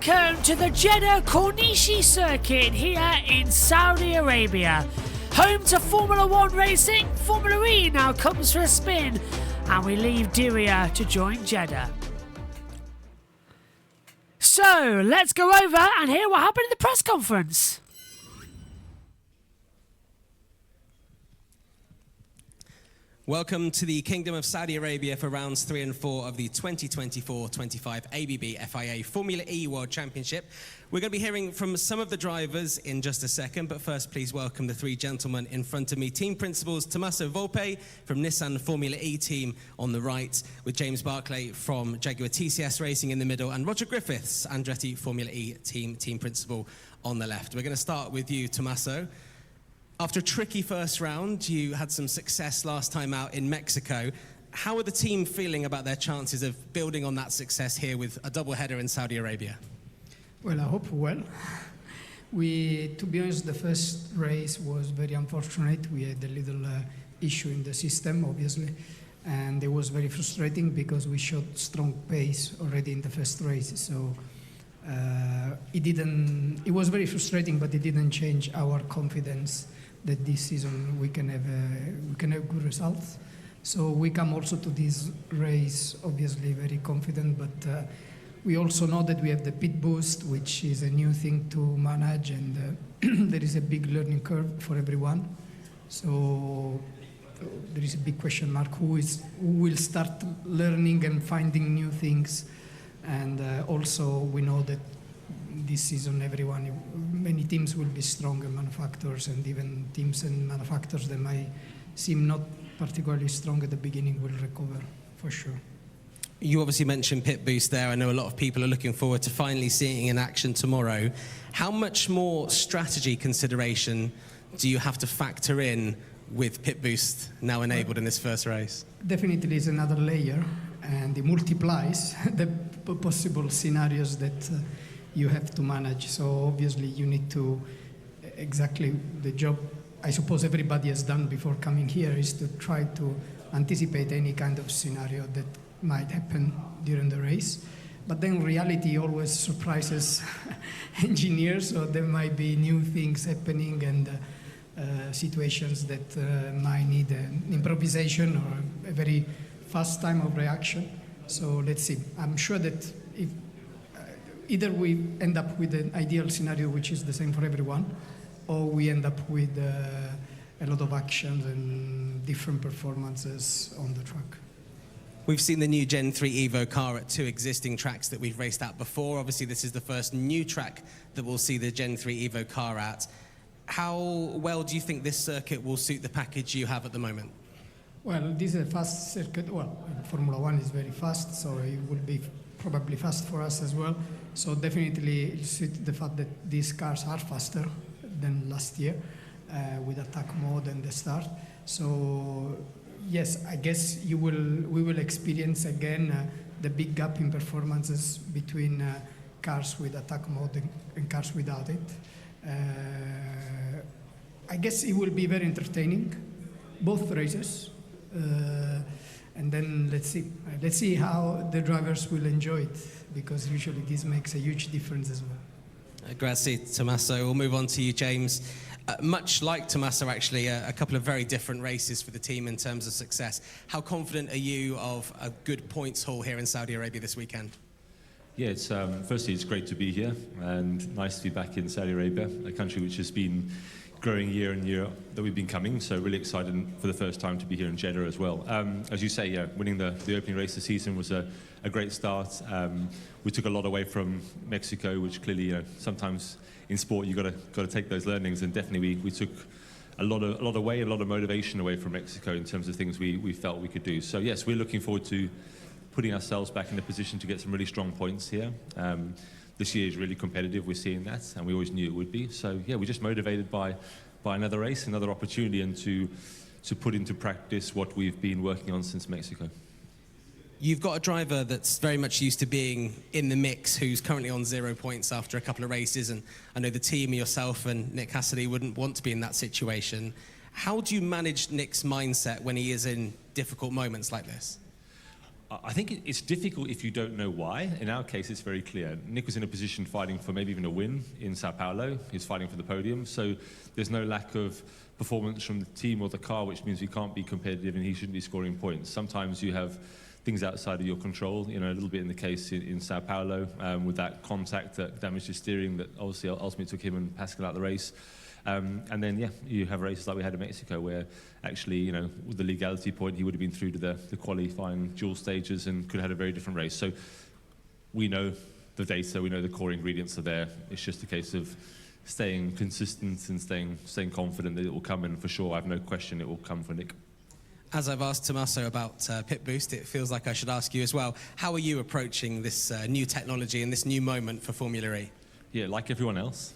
Welcome to the Jeddah Corniche circuit here in Saudi Arabia. Home to Formula 1 racing, Formula E now comes for a spin, and we leave Diriyah to join Jeddah. So, let's go over and hear what happened in the press conference. Welcome to the Kingdom of Saudi Arabia for rounds 3 and 4 of the 2024-25 ABB FIA Formula E World Championship. We're going to be hearing from some of the drivers in just a second, but first please welcome the three gentlemen in front of me. Team principals Tommaso Volpe from Nissan Formula E team on the right, with James Barclay from Jaguar TCS Racing in the middle, and Roger Griffiths, Andretti Formula E team principal on the left. We're going to start with you, Tommaso. After a tricky first round, you had some success last time out in Mexico. How are the team feeling about their chances of building on that success here with a double-header in Saudi Arabia? Well, I hope well. To be honest, the first race was very unfortunate. We had a little issue in the system, obviously, and it was very frustrating because we showed strong pace already in the first race. So it was very frustrating, but it didn't change our confidence that this season we can have good results. So we come also to this race obviously very confident, but we also know that we have the pit boost, which is a new thing to manage, and there is a big learning curve for everyone. So there is a big question mark who will start learning and finding new things, and also we know that this season many teams will be stronger manufacturers, and even teams and manufacturers that might seem not particularly strong at the beginning will recover for sure. You obviously mentioned pit boost there. I know a lot of people are looking forward to finally seeing in action tomorrow. How much more strategy consideration do you have to factor in with pit boost now enabled in this first race? Definitely is another layer, and it multiplies the possible scenarios that you have to manage. So obviously you need to, exactly the job I suppose everybody has done before coming here is to try to anticipate any kind of scenario that might happen during the race. But then reality always surprises engineers, so there might be new things happening and situations that might need an improvisation or a very fast time of reaction. So let's see. I'm sure that if either we end up with an ideal scenario which is the same for everyone, or we end up with a lot of actions and different performances on the track. We've seen the new Gen 3 Evo car at 2 existing tracks that we've raced at before. Obviously, this is the first new track that we'll see the Gen 3 Evo car at. How well do you think this circuit will suit the package you have at the moment? Well, this is a fast circuit. Well, Formula 1 is very fast, so it will be probably fast for us as well. So definitely it suits the fact that these cars are faster than last year with attack mode and the start. So yes, I guess we will experience again the big gap in performances between cars with attack mode and cars without it. I guess it will be very entertaining, both races. And then let's see how the drivers will enjoy it, because usually this makes a huge difference as well. Grazie, Tommaso. We'll move on to you, James. Much like Tommaso, actually, a couple of very different races for the team in terms of success. How confident are you of a good points haul here in Saudi Arabia this weekend? Yeah, firstly, it's great to be here and nice to be back in Saudi Arabia, a country which has been growing year on year that we've been coming, so really excited for the first time to be here in Jeddah as well. As you say, yeah, winning the opening race of the season was a great start. We took a lot away from Mexico, which clearly, sometimes in sport you've got to take those learnings, and definitely we took a lot of motivation away from Mexico in terms of things we felt we could do. So yes, we're looking forward to putting ourselves back in a position to get some really strong points here. This year is really competitive, we're seeing that, and we always knew it would be. So yeah, we're just motivated by another race, another opportunity, and to put into practice what we've been working on since Mexico. You've got a driver that's very much used to being in the mix, who's currently on 0 points after a couple of races, and I know the team, yourself and Nick Cassidy, wouldn't want to be in that situation. How do you manage Nick's mindset when he is in difficult moments like this? I think it's difficult if you don't know why. In our case, it's very clear. Nick was in a position fighting for maybe even a win in Sao Paulo. He's fighting for the podium. So there's no lack of performance from the team or the car, which means we can't be competitive and he shouldn't be scoring points. Sometimes you have things outside of your control, you know, a little bit in the case in Sao Paulo with that contact that damaged his steering that obviously ultimately took him and Pascal out the race. And then, yeah, you have races like we had in Mexico where actually, you know, with the legality point, he would have been through to the qualifying dual stages and could have had a very different race. So we know the data, we know the core ingredients are there. It's just a case of staying consistent and staying confident that it will come, and for sure, I have no question it will come for Nick. As I've asked Tommaso about Pit Boost, it feels like I should ask you as well. How are you approaching this new technology and this new moment for Formula E? Yeah, like everyone else.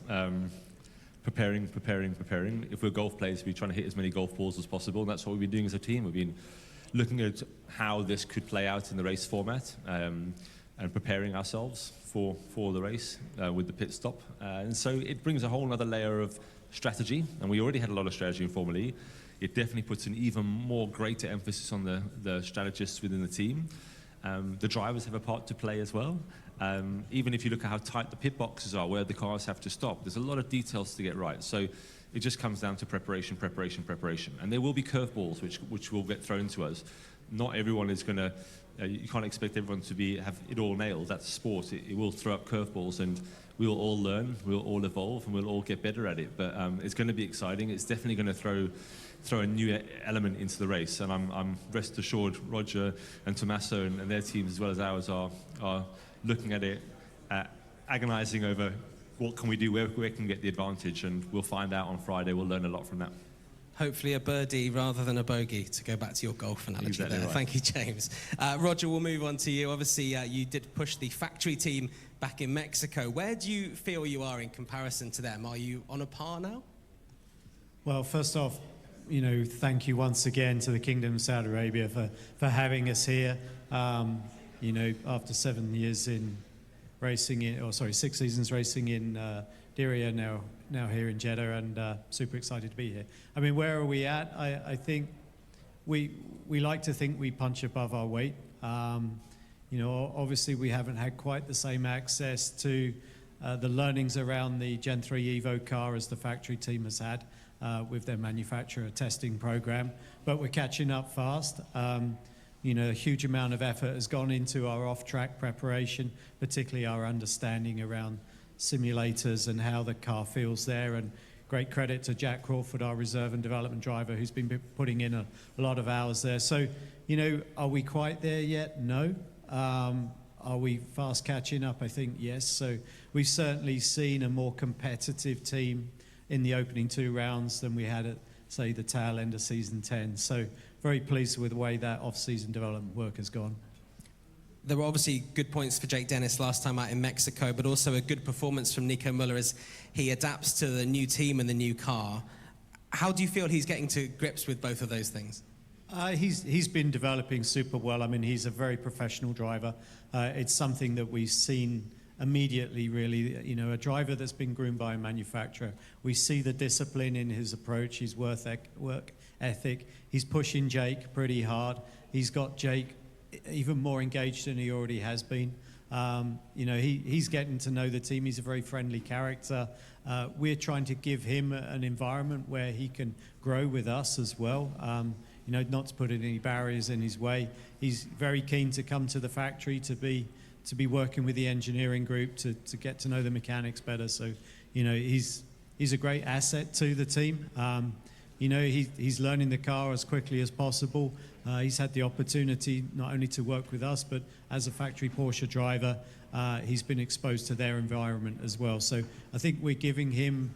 Preparing. If we're golf players, we're trying to hit as many golf balls as possible, and that's what we've been doing as a team. We've been looking at how this could play out in the race format and preparing ourselves for the race with the pit stop. And so it brings a whole other layer of strategy, and we already had a lot of strategy in Formula E. It definitely puts an even more greater emphasis on the strategists within the team. The drivers have a part to play as well. Even if you look at how tight the pit boxes are, where the cars have to stop, there's a lot of details to get right. So it just comes down to preparation. And there will be curveballs which will get thrown to us. Not everyone is going to, you can't expect everyone to have it all nailed. That's sport. It will throw up curveballs, and we'll all learn, we'll all evolve, and we'll all get better at it. But it's going to be exciting. It's definitely going to throw a new element into the race. And I'm rest assured Roger and Tommaso and their teams as well as ours are looking at it, agonizing over what can we do, where can we get the advantage, and we'll find out on Friday. We'll learn a lot from that. Hopefully a birdie rather than a bogey, to go back to your golf analogy exactly there. Right. Thank you, James. Roger, we'll move on to you. Obviously, you did push the factory team back in Mexico. Where do you feel you are in comparison to them? Are you on a par now? Well, first off, you know, thank you once again to the Kingdom of Saudi Arabia for having us here. You know, after 7 years in racing, 6 seasons racing in Diriyah, now here in Jeddah, and super excited to be here. I mean, where are we at? I think we like to think we punch above our weight. You know, obviously we haven't had quite the same access to the learnings around the Gen 3 Evo car as the factory team has had with their manufacturer testing program, but we're catching up fast. You know, a huge amount of effort has gone into our off-track preparation, particularly our understanding around simulators and how the car feels there. And great credit to Jack Crawford, our reserve and development driver, who's been putting in a lot of hours there. So, you know, are we quite there yet? No. Are we fast catching up? I think yes. So we've certainly seen a more competitive team in the opening 2 rounds than we had at, say, the tail end of season 10. So very pleased with the way that off-season development work has gone. There were obviously good points for Jake Dennis last time out in Mexico, but also a good performance from Nico Müller as he adapts to the new team and the new car. How do you feel he's getting to grips with both of those things? He's been developing super well. I mean, he's a very professional driver. It's something that we've seen immediately, really. You know, a driver that's been groomed by a manufacturer. We see the discipline in his approach, his work ethic. He's pushing Jake pretty hard. He's got Jake even more engaged than he already has been. You know, he's getting to know the team. He's a very friendly character. We're trying to give him an environment where he can grow with us as well. You know, not to put any barriers in his way. He's very keen to come to the factory to be working with the engineering group to get to know the mechanics better. So, you know, he's a great asset to the team. You know, he's learning the car as quickly as possible. He's had the opportunity not only to work with us, but as a factory Porsche driver, he's been exposed to their environment as well. So I think we're giving him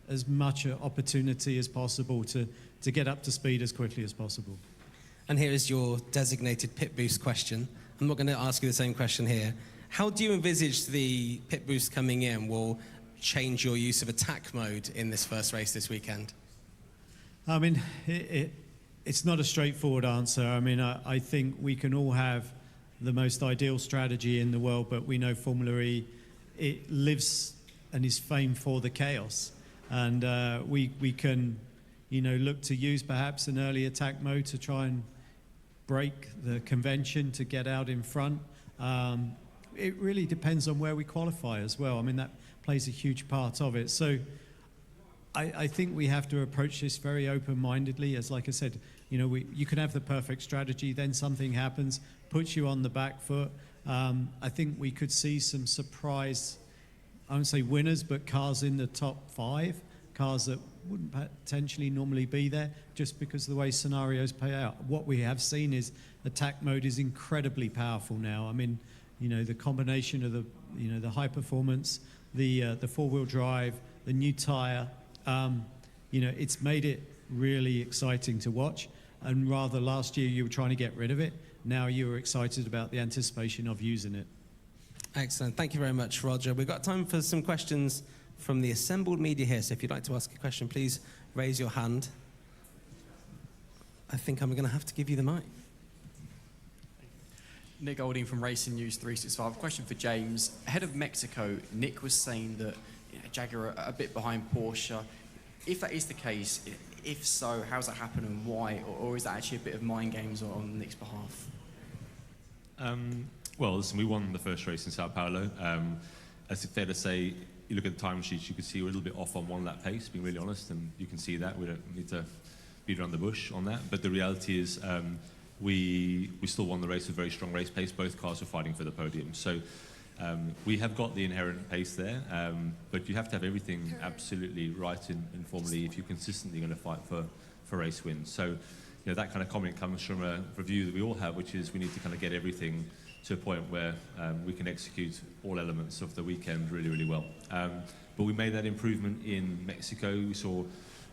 as much opportunity as possible to get up to speed as quickly as possible. And here is your designated pit boost question. I'm not going to ask you the same question here. How do you envisage the pit boost coming in will change your use of attack mode in this first race this weekend? I mean, it's not a straightforward answer. I mean, I think we can all have the most ideal strategy in the world, but we know Formula E, it lives and is famed for the chaos. And we can, you know, look to use perhaps an early attack mode to try and break the convention to get out in front. It really depends on where we qualify as well. I mean, that plays a huge part of it. So I think we have to approach this very open-mindedly. As like I said, you know, you can have the perfect strategy, then something happens, puts you on the back foot. I think we could see some surprise, I won't say winners, but cars in the top 5, cars that wouldn't potentially normally be there just because of the way scenarios play out. What we have seen is attack mode is incredibly powerful now. I mean, you know, the combination of the, you know, the high performance, the 4-wheel drive, the new tire, you know, it's made it really exciting to watch. And rather last year you were trying to get rid of it. Now you were excited about the anticipation of using it. Excellent. Thank you very much, Roger. We've got time for some questions from the assembled media here. So if you'd like to ask a question, please raise your hand. I think I'm going to have to give you the mic. Nick Golding from Racing News 365. Question for James. Ahead of Mexico, Nick was saying that Jaguar are a bit behind Porsche. If that is the case, if so, how's that happen and why? Or is that actually a bit of mind games on Nick's behalf? Well, listen, we won the first race in Sao Paulo. As it's fair to say, you look at the time sheets, you could see we're a little bit off on one-lap pace, being really honest, and you can see that. We don't need to beat around the bush on that. But the reality is we still won the race with very strong race pace. Both cars were fighting for the podium. So we have got the inherent pace there, but you have to have everything absolutely right in Formula E if you're consistently going to fight for race wins. So, you know, that kind of comment comes from a review that we all have, which is we need to kind of get everything to a point where we can execute all elements of the weekend really, really well. But we made that improvement in Mexico. We saw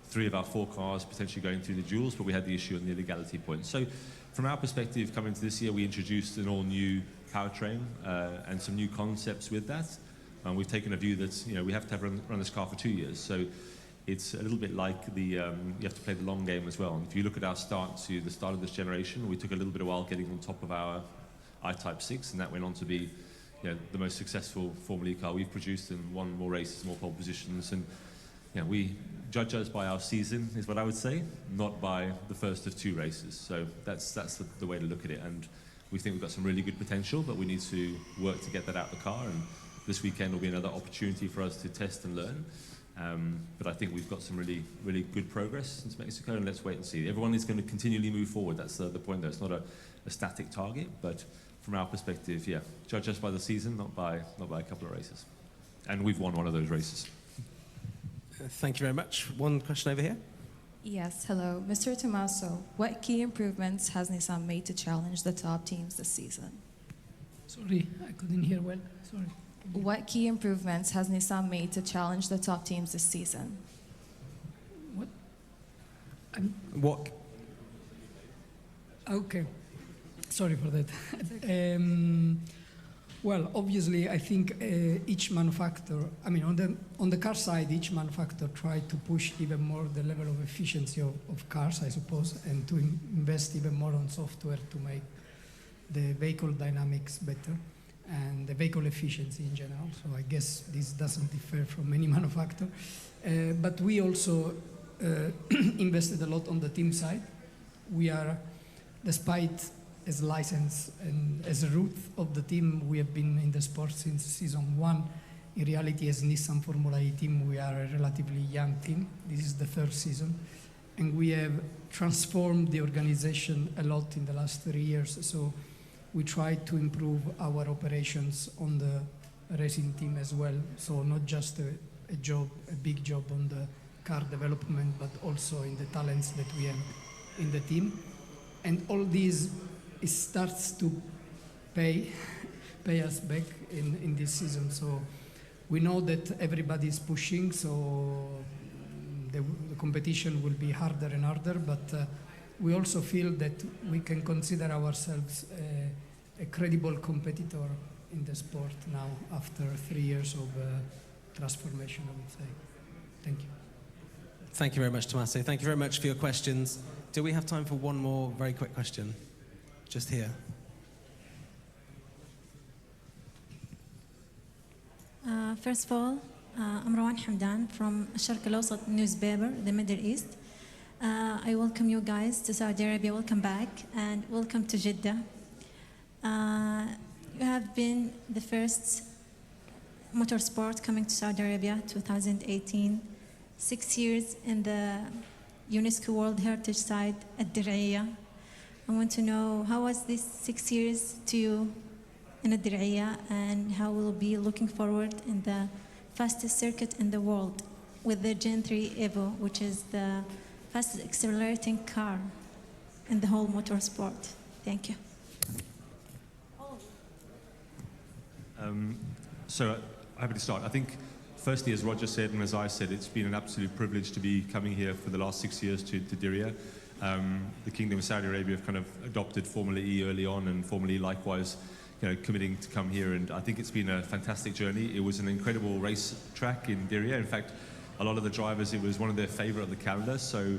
3 of our 4 cars potentially going through the duels, but we had the issue on the illegality point. So from our perspective, coming into this year, we introduced an all-new powertrain and some new concepts with that. And we've taken a view that, you know, we have to have run this car for 2 years. So it's a little bit like the, you have to play the long game as well. And if you look at our start to the start of this generation, we took a little bit of a while getting on top of our I-Type 6, and that went on to be, you know, the most successful Formula E car we've produced and won more races, more pole positions. And, you know, we judge us by our season, is what I would say, not by the first of 2 races. So that's the way to look at it. And we think we've got some really good potential, but we need to work to get that out of the car. And this weekend will be another opportunity for us to test and learn. But I think we've got some really, really good progress since Mexico, and let's wait and see. Everyone is going to continually move forward. That's the point, though. It's not a static target, but from our perspective, yeah, judge us by the season, not by a couple of races. And we've won one of those races. Thank you very much. One question over here. Yes, hello. Mr. Tommaso, what key improvements has Nissan made to challenge the top teams this season? Sorry, I couldn't hear well. Sorry. What key improvements has Nissan made to challenge the top teams this season? What? Okay. Sorry for that. Well, obviously, I think each manufacturer, I mean, on the car side, each manufacturer tried to push even more the level of efficiency of cars, I suppose, and to invest even more on software to make the vehicle dynamics better and the vehicle efficiency in general. So I guess this doesn't differ from any manufacturer. But we also invested a lot on the team side. We are, despite as license and as a root of the team, we have been in the sport since season 1. In reality, as Nissan Formula E team, we are a relatively young team. This is the 3rd season. And we have transformed the organization a lot in the last 3 years. So we try to improve our operations on the racing team as well. So not just a big job on the car development, but also in the talents that we have in the team. And all these, it starts to pay us back in this season. So we know that everybody is pushing, so the competition will be harder and harder, but we also feel that we can consider ourselves a credible competitor in the sport now after 3 years of transformation, I would say. Thank you. Thank you very much, Tommaso. Thank you very much for your questions. Do we have time for one more very quick question? Just here. First of all, I'm Rawan Hamdan from الشرق الأوسط newspaper, the Middle East. I welcome you guys to Saudi Arabia. Welcome back and welcome to Jeddah. You have been the first motorsport coming to Saudi Arabia, 2018. 6 years in the UNESCO World Heritage Site at Diriyah. I want to know, how was this 6 years to you in Diriyah, and how will be looking forward in the fastest circuit in the world with the Gen 3 Evo, which is the fastest accelerating car in the whole motorsport. Thank you. So happy to start. I think firstly, as Roger said and as I said, it's been an absolute privilege to be coming here for the last 6 years to Diriyah. The Kingdom of Saudi Arabia have kind of adopted Formula E early on, and Formula E likewise, committing to come here, and I think it's been a fantastic journey. It was an incredible race track in Diriyah. In fact, a lot of the drivers, it was one of their favorite of the calendar, so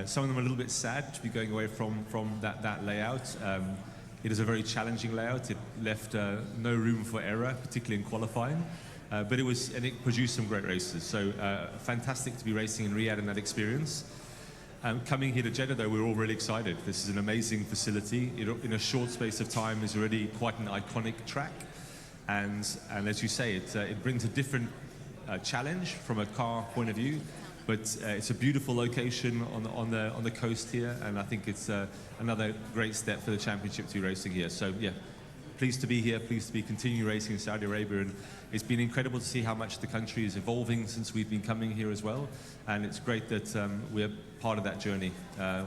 some of them are a little bit sad to be going away from that layout. It is a very challenging layout. It left no room for error, particularly in qualifying, but it produced some great races. So fantastic to be racing in Riyadh in that experience. Coming here to Jeddah, though, we're all really excited. This is an amazing facility. In a short space of time is already quite an iconic track. And as you say, it brings a different challenge from a car point of view. But it's a beautiful location on the coast here. And I think it's another great step for the championship to be racing here. So, yeah, pleased to be here, pleased to be continuing racing in Saudi Arabia. And it's been incredible to see how much the country is evolving since we've been coming here as well. And it's great that we're part of that journey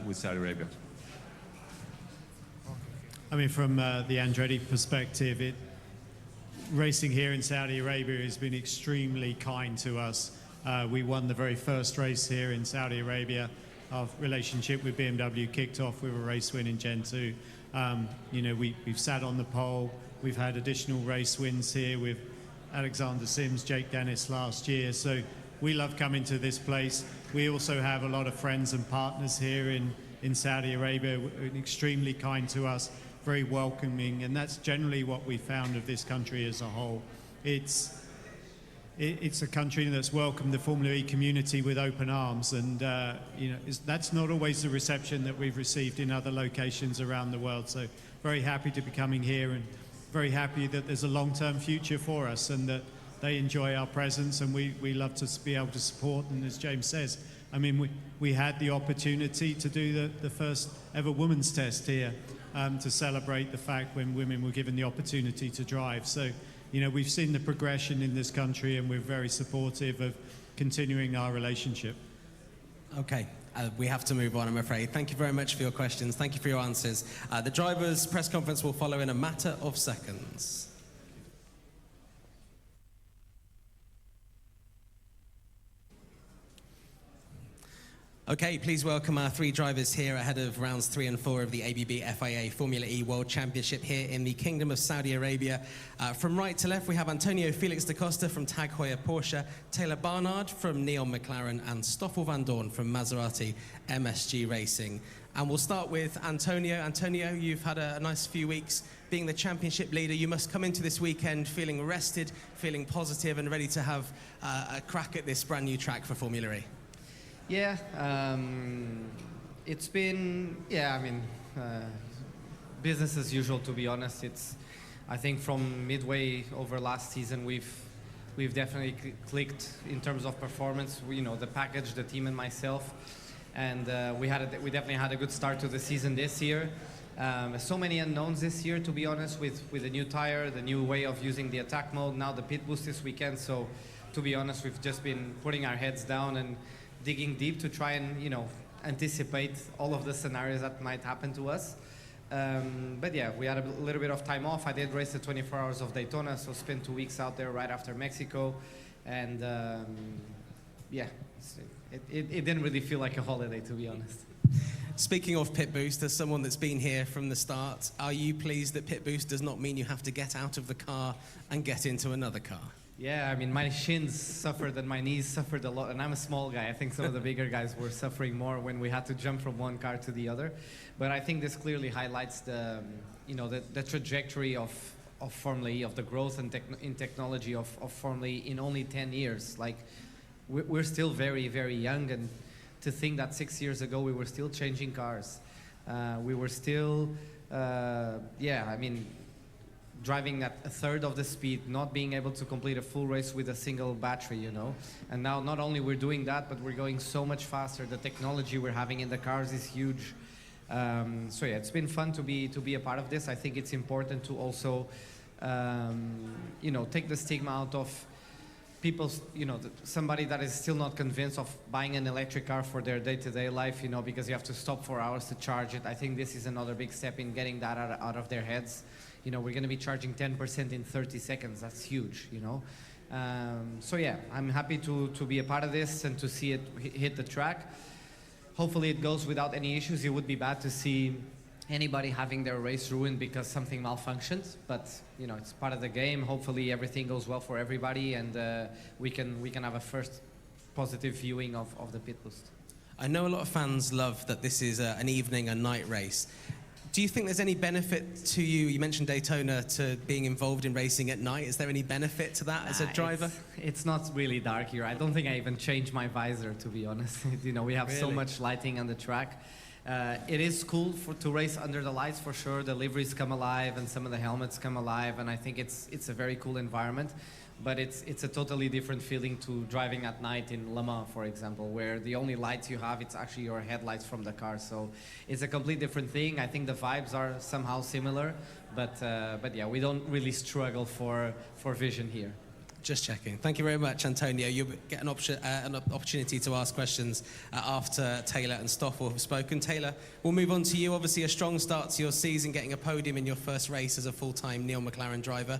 with Saudi Arabia. I mean, from the Andretti perspective, racing here in Saudi Arabia has been extremely kind to us. We won the very first race here in Saudi Arabia. Our relationship with BMW kicked off with a race win in Gen 2. We've sat on the pole. We've had additional race wins here with Alexander Sims, Jake Dennis last year. So we love coming to this place. We also have a lot of friends and partners here in Saudi Arabia, extremely kind to us, very welcoming, and that's generally what we found of this country as a whole. It's a country that's welcomed the Formula E community with open arms, and that's not always the reception that we've received in other locations around the world. So very happy to be coming here, and very happy that there's a long-term future for us, and that they enjoy our presence, and we love to be able to support. And as James says, I mean, we had the opportunity to do the first ever women's test here to celebrate the fact when women were given the opportunity to drive. So, we've seen the progression in this country, and we're very supportive of continuing our relationship. Okay. We have to move on, I'm afraid. Thank you very much for your questions. Thank you for your answers. The drivers' press conference will follow in a matter of seconds. Okay, please welcome our three drivers here ahead of rounds 3 and 4 of the ABB FIA Formula E World Championship here in the Kingdom of Saudi Arabia. From right to left, we have Antonio Felix da Costa from Tag Heuer Porsche, Taylor Barnard from Neon McLaren, and Stoffel van Dorn from Maserati MSG Racing. And we'll start with Antonio. Antonio, you've had a nice few weeks being the championship leader. You must come into this weekend feeling rested, feeling positive, and ready to have a crack at this brand new track for Formula E. Yeah, it's been, business as usual, to be honest. I think from midway over last season, we've definitely clicked in terms of performance. The package, the team and myself, and we definitely had a good start to the season this year. So many unknowns this year, to be honest, with the new tire, the new way of using the attack mode, now the pit boost this weekend. So, to be honest, we've just been putting our heads down and digging deep to try and, anticipate all of the scenarios that might happen to us. But yeah, we had a little bit of time off. I did race the 24 Hours of Daytona, so spent 2 weeks out there right after Mexico. And it didn't really feel like a holiday, to be honest. Speaking of pit boost, as someone that's been here from the start, are you pleased that pit boost does not mean you have to get out of the car and get into another car? Yeah, I mean, my shins suffered and my knees suffered a lot, and I'm a small guy. I think some of the bigger guys were suffering more when we had to jump from one car to the other. But I think this clearly highlights the trajectory of Formula E, of the growth and in technology of Formula E in only 10 years. Like, we're still very, very young, and to think that 6 years ago we were still changing cars. We were still, I mean, driving at a third of the speed, not being able to complete a full race with a single battery, you know. And now not only we're doing that, but we're going so much faster. The technology we're having in the cars is huge. So yeah, it's been fun to be a part of this. I think it's important to also, you know, take the stigma out of people, you know, somebody that is still not convinced of buying an electric car for their day-to-day life, you know, because you have to stop for hours to charge it. I think this is another big step in getting that out of their heads. You know, we're going to be charging 10% in 30 seconds. That's huge, you know. So yeah, I'm happy to be a part of this and to see it hit the track. Hopefully it goes without any issues. It would be bad to see anybody having their race ruined because something malfunctions, but you know, it's part of the game. Hopefully everything goes well for everybody, and we can have a first positive viewing of the pit boost. I know a lot of fans love that this is an evening and night race. Do you think there's any benefit to you? You mentioned Daytona, to being involved in racing at night. Is there any benefit to that as a driver? It's not really dark here. I don't think I even changed my visor, to be honest. You know, we have so much lighting on the track. It is cool to race under the lights, for sure. The liveries come alive and some of the helmets come alive, and I think it's a very cool environment. But it's a totally different feeling to driving at night in Le Mans, for example, where the only lights you have, it's actually your headlights from the car. So it's a completely different thing. I think the vibes are somehow similar, but yeah, we don't really struggle for vision here. Just checking. Thank you very much, Antonio. You'll get an opportunity to ask questions after Taylor and Stoffel have spoken. Taylor, we'll move on to you. Obviously, a strong start to your season, getting a podium in your first race as a full-time Neil McLaren driver.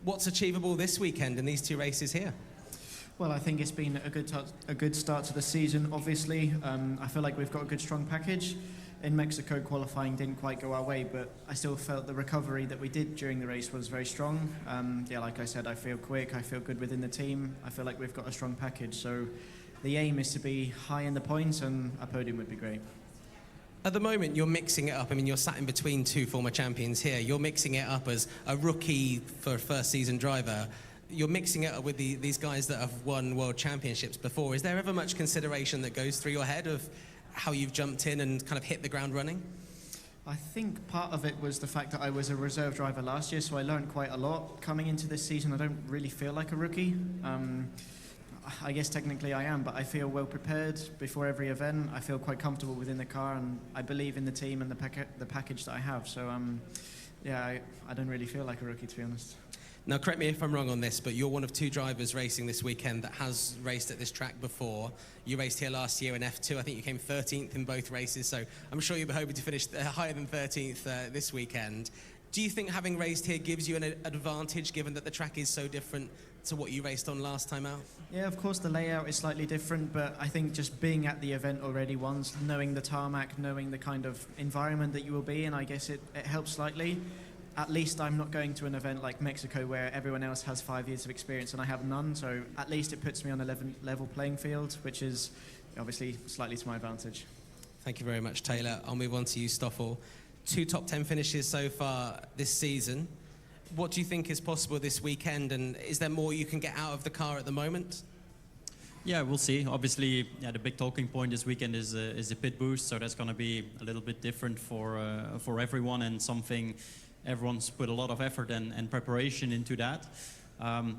What's achievable this weekend in these two races here? Well, I think it's been a good start to the season, obviously. I feel like we've got a good, strong package. In Mexico, qualifying didn't quite go our way, but I still felt the recovery that we did during the race was very strong. Yeah, like I said, I feel quick, I feel good within the team. I feel like we've got a strong package. So the aim is to be high in the points, and a podium would be great. At the moment, you're mixing it up. I mean, you're sat in between two former champions here. You're mixing it up as a rookie for a first-season driver. You're mixing it up with these guys that have won world championships before. Is there ever much consideration that goes through your head of how you've jumped in and kind of hit the ground running? I think part of it was the fact that I was a reserve driver last year, so I learned quite a lot. Coming into this season, I don't really feel like a rookie. I guess technically I am, but I feel well prepared before every event. I feel quite comfortable within the car, and I believe in the team and the package that I have. So yeah, I don't really feel like a rookie, to be honest. Now, correct me if I'm wrong on this, but you're one of two drivers racing this weekend that has raced at this track before. You raced here last year in F2. I think you came 13th in both races, so I'm sure you'll be hoping to finish higher than 13th this weekend. Do you think having raced here gives you an advantage, given that the track is so different to what you raced on last time out? Yeah, of course the layout is slightly different, but I think just being at the event already once, knowing the tarmac, knowing the kind of environment that you will be in, I guess it helps slightly. At least I'm not going to an event like Mexico where everyone else has 5 years of experience and I have none, so at least it puts me on a level playing field, which is obviously slightly to my advantage. Thank you very much, Taylor. I'll move on to you, Stoffel. 2 top 10 finishes so far this season. What do you think is possible this weekend, and is there more you can get out of the car at the moment? Yeah, we'll see. Obviously, yeah, the big talking point this weekend is a pit boost, so that's going to be a little bit different for everyone, and something everyone's put a lot of effort and preparation into that.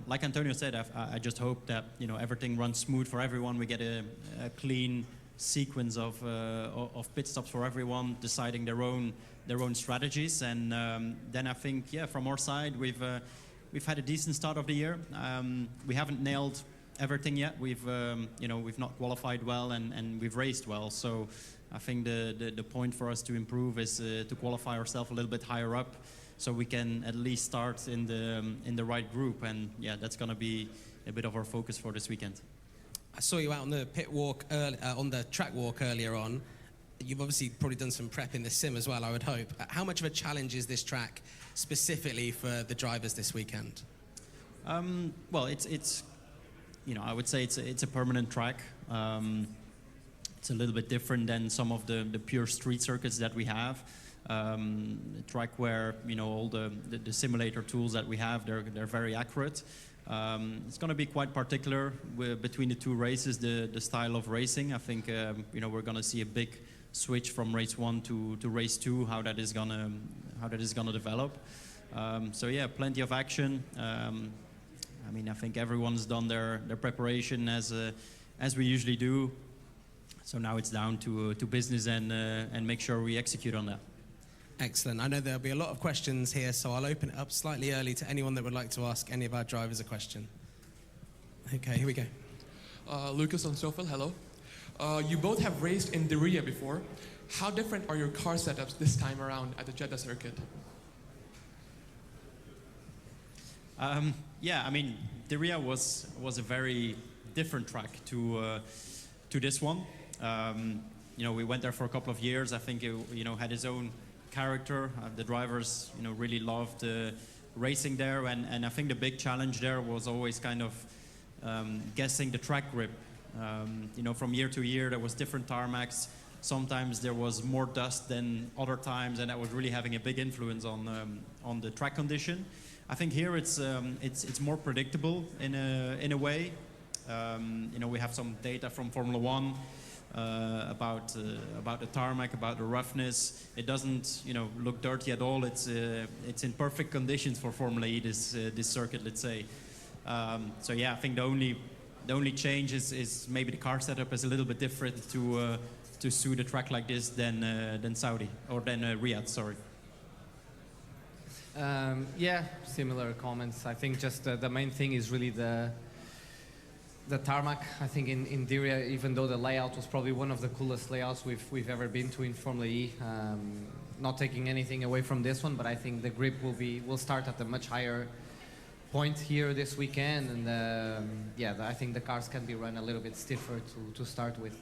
Like Antonio said, I just hope that everything runs smooth for everyone. We get a clean sequence of pit stops for everyone, deciding their own strategies, and then I think, yeah, from our side, we've had a decent start of the year. We haven't nailed everything yet. We've not qualified well, and we've raced well. So I think the point for us to improve is to qualify ourselves a little bit higher up, so we can at least start in the right group. And yeah, that's going to be a bit of our focus for this weekend. I saw you out on the pit walk, on the track walk earlier on. You've obviously probably done some prep in the sim as well, I would hope. How much of a challenge is this track specifically for the drivers this weekend? Well, it's I would say it's a permanent track. It's a little bit different than some of the pure street circuits that we have. A track where all the simulator tools that we have, they're very accurate. It's going to be quite particular between the two races, the style of racing. I think we're going to see a big switch from race 1 to race 2, how that is gonna develop. So yeah, plenty of action. I mean, I think everyone's done their preparation as we usually do. So now it's down to business and make sure we execute on that. Excellent. I know there'll be a lot of questions here, so I'll open it up slightly early to anyone that would like to ask any of our drivers a question. Okay, here we go. Lucas on Sofil, hello. You both have raced in Diriyah before. How different are your car setups this time around at the Jeddah circuit? Yeah, I mean, Diriyah was a very different track to this one. We went there for a couple of years. I think it had its own character. The drivers really loved racing there, and I think the big challenge there was always kind of guessing the track grip. From year to year there was different tarmacs. Sometimes there was more dust than other times, and that was really having a big influence on the track condition. I think here it's more predictable in a way. We have some data from Formula 1 about the tarmac, about the roughness. It doesn't look dirty at all. It's in perfect conditions for Formula E, this circuit, let's say. So yeah, I think the only change is maybe the car setup is a little bit different to suit a track like this than Saudi or than Riyadh. Sorry. Yeah, similar comments. I think just the main thing is really the tarmac. I think in Diriyah, even though the layout was probably one of the coolest layouts we've ever been to in Formula E, not taking anything away from this one, but I think the grip will start at a much higher point here this weekend, and yeah, I think the cars can be run a little bit stiffer to start with.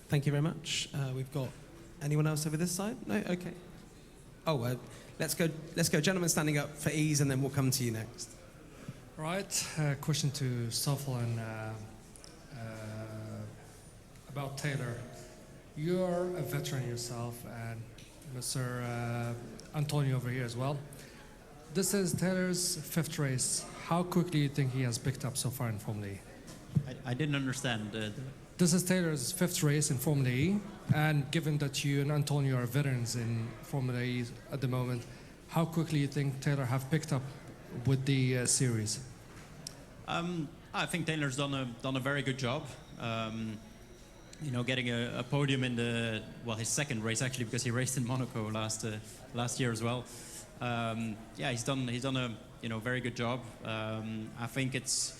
Thank you very much. We've got anyone else over this side? No? Okay. Oh, let's go. Gentlemen standing up for ease, and then we'll come to you next. Right. Question to Stoffel and about Taylor. You're a veteran yourself, and Mr. Antonio over here as well. This is Taylor's 5th race. How quickly do you think he has picked up so far in Formula E? I didn't understand. This is Taylor's 5th race in Formula E, and given that you and Antonio are veterans in Formula E at the moment, how quickly do you think Taylor have picked up with the series? I think Taylor's done a very good job. Getting a podium in his 2nd race actually, because he raced in Monaco last year as well. Yeah, he's done a very good job. I think it's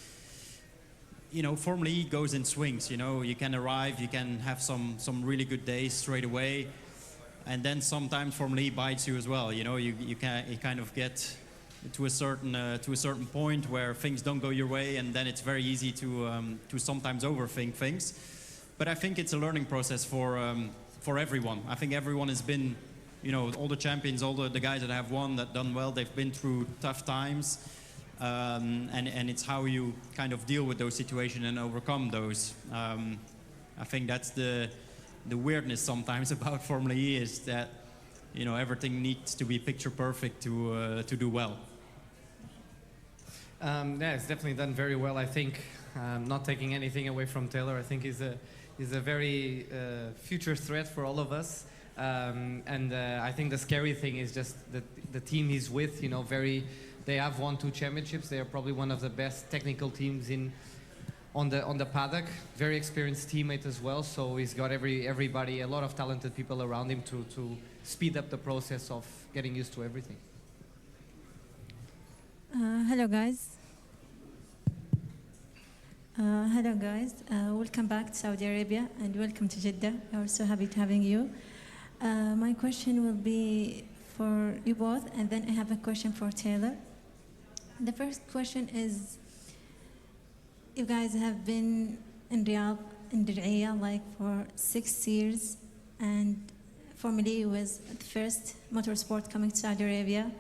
Formula E goes in swings. You can arrive, you can have some really good days straight away, and then sometimes Formula E bites you as well. You kind of get to a certain point where things don't go your way, and then it's very easy to sometimes overthink things. But I think it's a learning process for everyone. I think everyone has been, all the champions, all the guys that have won, that done well, they've been through tough times. And it's how you kind of deal with those situations and overcome those. I think that's the weirdness sometimes about Formula E, is that everything needs to be picture perfect to do well. Yeah, it's definitely done very well. I think not taking anything away from Taylor, I think he's a very future threat for all of us. I think the scary thing is just the team he's with. They have won 2 championships. They are probably one of the best technical teams on the paddock. Very experienced teammate as well. So he's got everybody, a lot of talented people around him to speed up the process of getting used to everything. Hello guys. Welcome back to Saudi Arabia and welcome to Jeddah. We're so happy to having you. My question will be for you both, and then I have a question for Taylor. The first question is, you guys have been in Riyadh, in Diriyah, like for 6 years, and Formula E was the first motorsport coming to Saudi Arabia.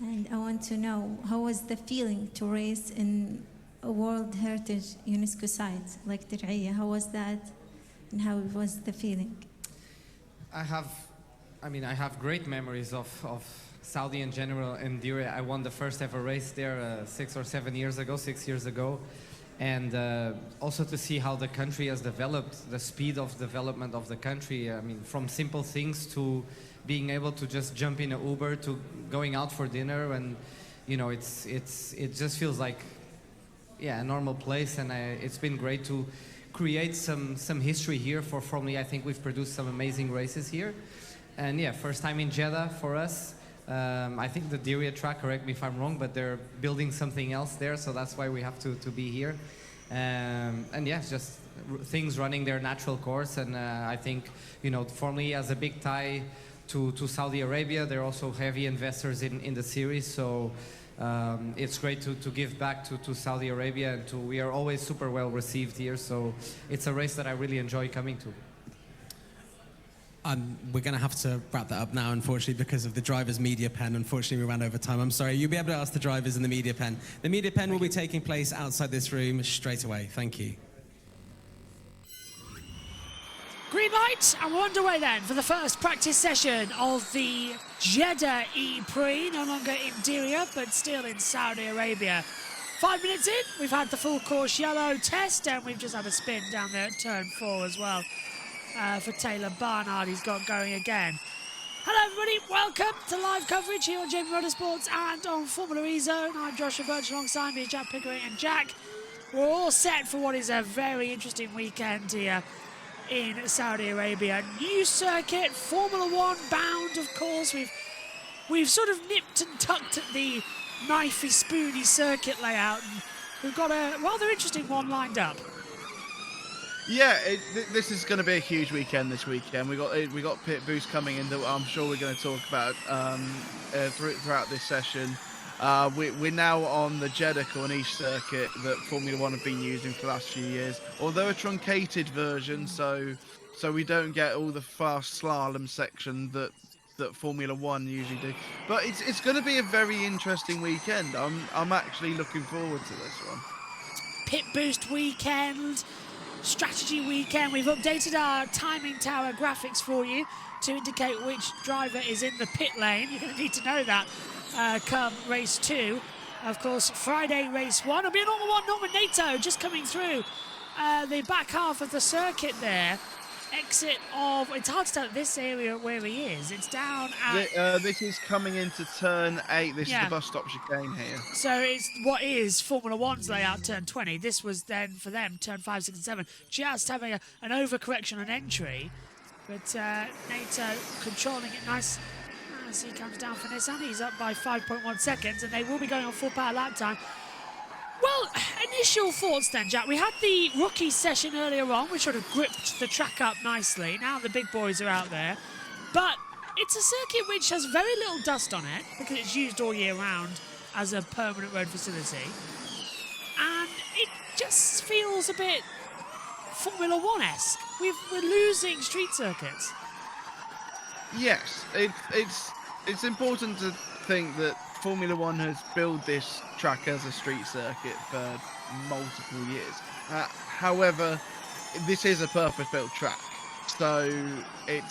And I want to know, how was the feeling to race in a World Heritage UNESCO site like Diriyah? How was that, and how was the feeling? I have I mean, I have great memories of Saudi in general and Diriyah. I won the first ever race there 6 or 7 years ago, 6 years ago. And also to see how the country has developed, the speed of development of the country. I mean, from simple things to being able to just jump in an Uber to going out for dinner, and you know, it just feels like, yeah, a normal place. And it's been great to create some history here for Formula E. I think we've produced some amazing races here, and yeah, first time in Jeddah for us. I think the Diriyah track, correct me if I'm wrong, but they're building something else there, so that's why we have to be here. And yeah, just things running their natural course. And I think, you know, Formula E has a big tie to Saudi Arabia. They're also heavy investors in the series, so it's great to give back to Saudi Arabia. And we are always super well received here, so it's a race that I really enjoy coming to. We're going to have to wrap that up now, unfortunately, because of the driver's media pen. Unfortunately, we ran over time. I'm sorry. You'll be able to ask the drivers in the media pen. The media pen will be taking place outside this room straight away. Thank you. Green light, and we're underway then for the first practice session of the Jeddah E-Prix. No longer in Diriyah, but still in Saudi Arabia. 5 minutes in, we've had the full course yellow test, and we've just had a spin down there at turn 4 as well. For Taylor Barnard, he's got going again. Hello everybody, welcome to live coverage here on JB Motorsports and on Formula E Zone. I'm Joshua Birch, alongside me Jack Pickering and Jack. We're all set for what is a very interesting weekend here in Saudi Arabia. New circuit, Formula 1 bound, of course. We've sort of nipped and tucked at the knifey, spoony circuit layout, and we've got a rather interesting one lined up. Yeah, this is going to be a huge weekend this weekend. We got pit boost coming in that I'm sure we're going to talk about throughout this session. We're now on the Jeddah Corniche circuit that Formula 1 have been using for the last few years, although a truncated version, so we don't get all the fast slalom section that Formula 1 usually do. But it's going to be a very interesting weekend. I'm actually looking forward to this one. Pit boost weekend. Strategy weekend. We've updated our timing tower graphics for you to indicate which driver is in the pit lane. You're going to need to know that come race 2. Of course, Friday race 1 will be a normal one. Norman Nato just coming through the back half of the circuit there. Exit of, it's hard to tell this area where he is. It's down at... this is coming into turn 8. This is the bus stop chicane here. So it's what is Formula 1's layout, turn 20. This was then, for them, turn 5, 6 and 7. Just having an overcorrection on entry. But Nato controlling it nice as he comes down for Nissan. He's up by 5.1 seconds, and they will be going on full power lap time. Well, initial thoughts then, Jack. We had the rookie session earlier on, which sort of gripped the track up nicely. Now the big boys are out there. But it's a circuit which has very little dust on it because it's used all year round as a permanent road facility. And it just feels a bit Formula 1-esque. We're losing street circuits. Yes, it's important to think that Formula 1 has built this track as a street circuit for multiple years. However, this is a purpose-built track, so it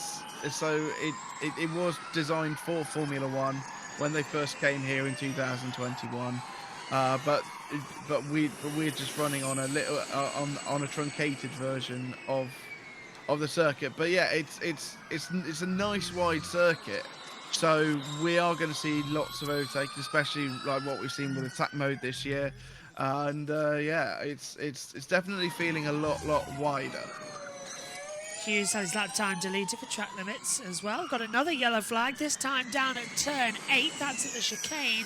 was designed for Formula 1 when they first came here in 2021. But we're just running on a little on a truncated version of the circuit. But yeah, it's a nice wide circuit. So we are going to see lots of overtaking, especially like what we've seen with attack mode this year, and yeah, it's definitely feeling a lot wider. Hughes has lap time deleted for track limits as well. Got another yellow flag, this time down at turn 8. That's at the chicane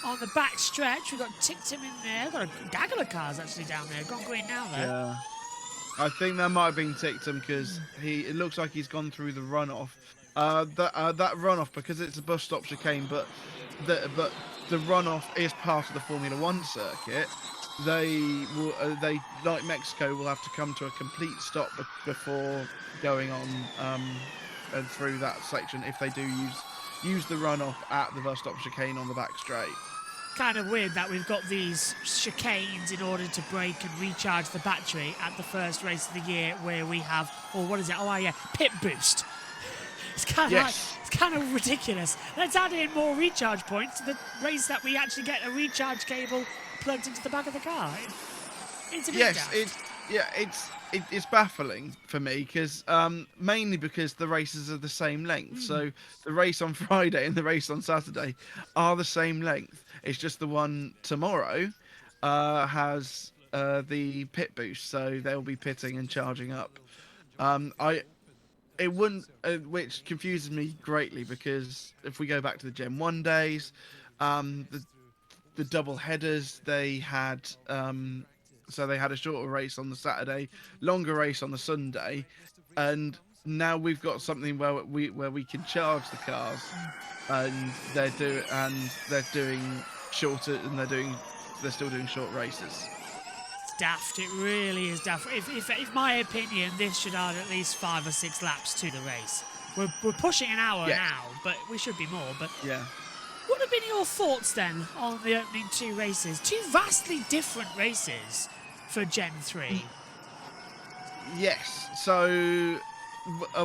on the back stretch. We've got Tictum in there. Got a gaggle of cars actually down there. Gone green now though. Yeah, I think that might have been Tictum because it looks like he's gone through the runoff. That runoff, because it's a bus stop chicane, but the runoff is part of the Formula 1 circuit. They like Mexico will have to come to a complete stop before going on and through that section if they do use the runoff at the bus stop chicane on the back straight. Kind of weird that we've got these chicanes in order to brake and recharge the battery at the first race of the year, where we have, or what is it? Oh yeah, pit boost. It's kind of like It's kind of ridiculous. Let's add in more recharge points to the race that we actually get a recharge cable plugged into the back of the car. It's a bit daft. It's baffling for me because mainly because the races are the same length. So the race on Friday and the race on Saturday are the same length. It's just the one tomorrow has the pit boost, so they'll be pitting and charging up. It wouldn't, which confuses me greatly because if we go back to the Gen 1 days, the double headers they had. So they had a shorter race on the Saturday, longer race on the Sunday, and now we've got something where we can charge the cars, and they're doing shorter, and they're still doing short races. It's daft. It really is daft. If my opinion, this should add at least 5 or 6 laps to the race. We're pushing an hour now, but we should be more. But yeah. What have been your thoughts then on the opening 2 races? 2 vastly different races for Gen 3. Yes. So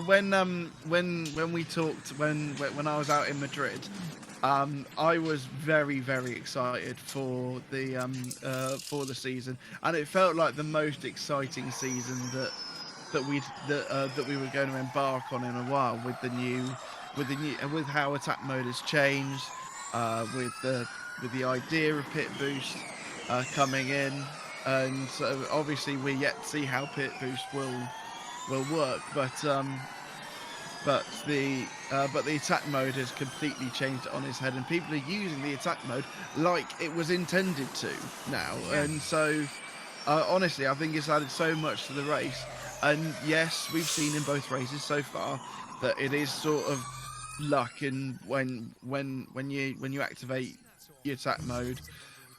when we talked when I was out in Madrid, I was very, very excited for the season, and it felt like the most exciting season that we were going to embark on in a while with how attack mode has changed, with the idea of pit boost coming in, and so obviously we're yet to see how pit boost will work, but the attack mode has completely changed it on its head, and people are using the attack mode like it was intended to now. And so honestly, I think it's added so much to the race. And yes, we've seen in both races so far that it is sort of luck, and when you activate your attack mode,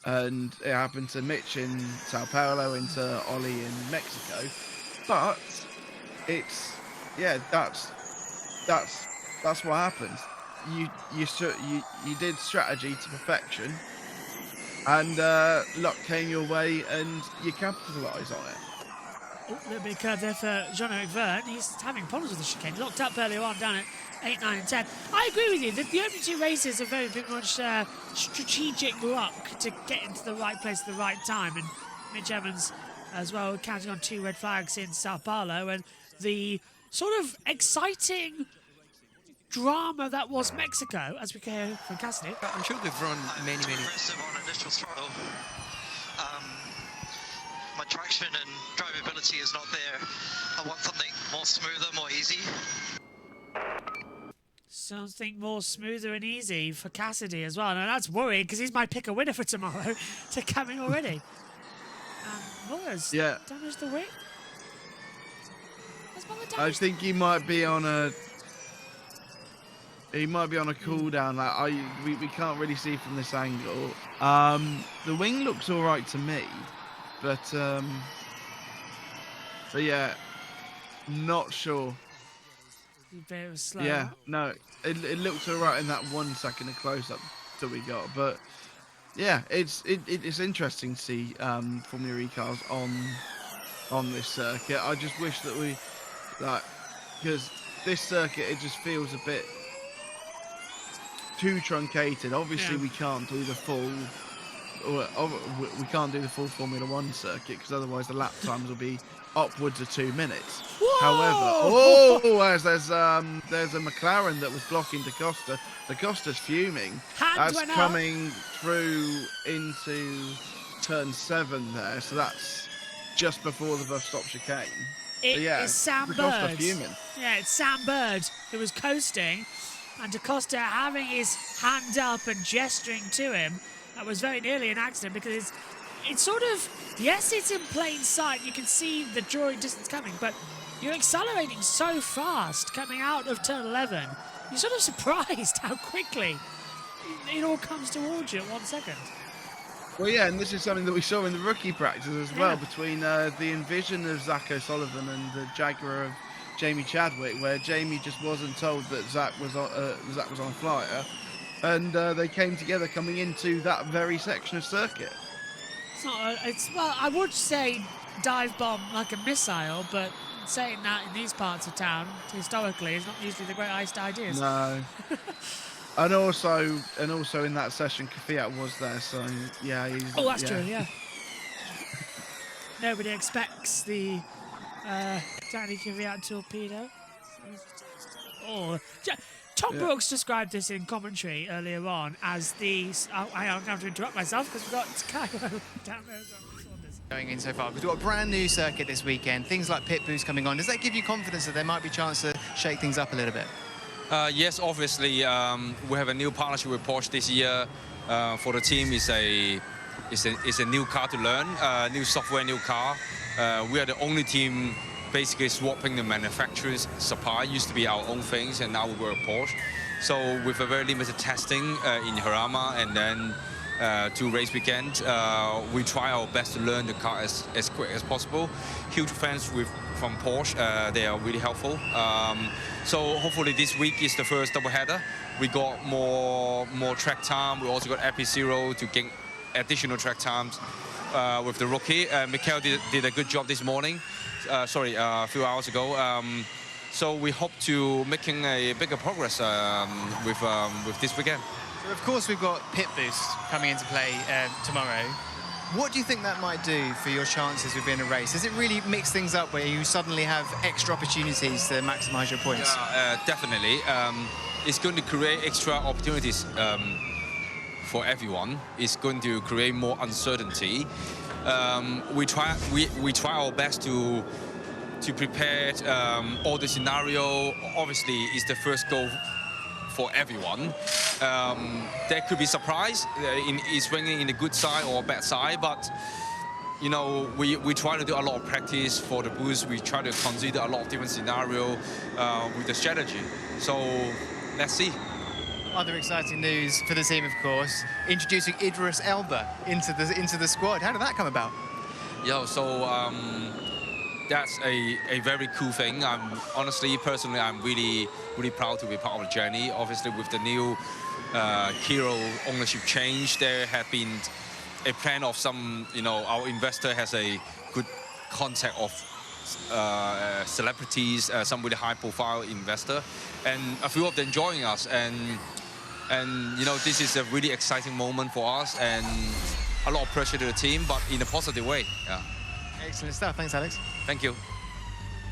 and it happened to Mitch in Sao Paulo and to Ollie in Mexico, but it's that's what happened. You did strategy to perfection, and luck came your way, and you capitalised on it. Oh, a little bit of curve there for Jean-Eric Verne. He's having problems with the chicane. Locked up earlier on down at 8, 9 and 10. I agree with you. The opening 2 races are very much strategic luck to get into the right place at the right time. And Mitch Evans as well, counting on 2 red flags in Sao Paulo. And the sort of exciting drama that was Mexico as we go from Cassidy. I'm sure they've run many. Aggressive on initial throttle. My traction and drivability is not there. I want something more smoother, more easy. Something more smoother and easy for Cassidy as well. And that's worrying because he's my pick a winner for tomorrow to come in already. Muller's damaged the wing. I think he might be on a cooldown. Like we can't really see from this angle. The wing looks all right to me, but yeah, not sure. It was slow. Yeah, no, it looked all right in that 1 second of close-up that we got, but yeah, it's interesting to see Formula E cars on this circuit. I just wish that we because this circuit, it just feels a bit too truncated. Obviously, we can't do the full. We can't do the full Formula 1 circuit because otherwise the lap times will be upwards of 2 minutes. Whoa! However, there's a McLaren that was blocking Da Costa. Da Costa's fuming. That's coming through into turn 7 there, so that's just before the bus stop chicane. It is Sam Bird. Fuming. Yeah, it's Sam Bird who was coasting, and Da Costa having his hand up and gesturing to him. That was very nearly an accident because it's sort of, yes, it's in plain sight. You can see the drawing distance coming, but you're accelerating so fast coming out of turn 11. You're sort of surprised how quickly it all comes towards you in 1 second. Well, yeah, and this is something that we saw in the rookie practice as well, between the Envision of Zach O'Sullivan and the Jaguar of Jamie Chadwick, where Jamie just wasn't told that Zach was on a flyer, and they came together coming into that very section of circuit. Well, I would say dive bomb like a missile, but saying that in these parts of town, historically, is not usually the greatest ideas. No. and also in that session, Kvyat was there, so yeah. Oh, that's true, yeah. Nobody expects the Danny Kvyat torpedo. Oh, Tom Brooks described this in commentary earlier on as the... Oh, I'm going to interrupt myself because we've got Cairo down there. Going in so far. We've got a brand new circuit this weekend, things like pit boost coming on. Does that give you confidence that there might be a chance to shake things up a little bit? Yes, obviously, we have a new partnership with Porsche this year. For the team, it's a new car to learn, new software, new car. We are the only team basically swapping the manufacturer's supply. It used to be our own things, and now we work with Porsche. So with a very limited testing in Hirama and then 2 race weekend, we try our best to learn the car as quick as possible. Huge fans from Porsche, they are really helpful. So hopefully this week is the first double header. We got more track time. We also got EP0 to gain additional track times with the rookie. Mikhail did a good job this morning. A few hours ago. So we hope to making a bigger progress with this weekend. So of course we've got pit boost coming into play tomorrow. What do you think that might do for your chances within a race? Does it really mix things up where you suddenly have extra opportunities to maximise your points? Yeah, definitely. It's going to create extra opportunities for everyone. It's going to create more uncertainty. We try our best to prepare all the scenario. Obviously, it's the first goal for everyone. There could be surprise in swinging in the good side or bad side, but you know, we try to do a lot of practice for the boost. We try to consider a lot of different scenario with the strategy. So let's see. Other exciting news for the team, of course, introducing Idris Elba into the squad. How did that come about? Yeah, so that's a very cool thing. Honestly, personally, I'm really proud to be part of the journey. Obviously, with the new Hero ownership change, there have been a plan of some, you know, our investor has a good contact of celebrities, some really high-profile investor, and a few of them joining us. And you know, this is a really exciting moment for us and a lot of pressure to the team, but in a positive way. Yeah. Excellent stuff. Thanks, Alex. Thank you.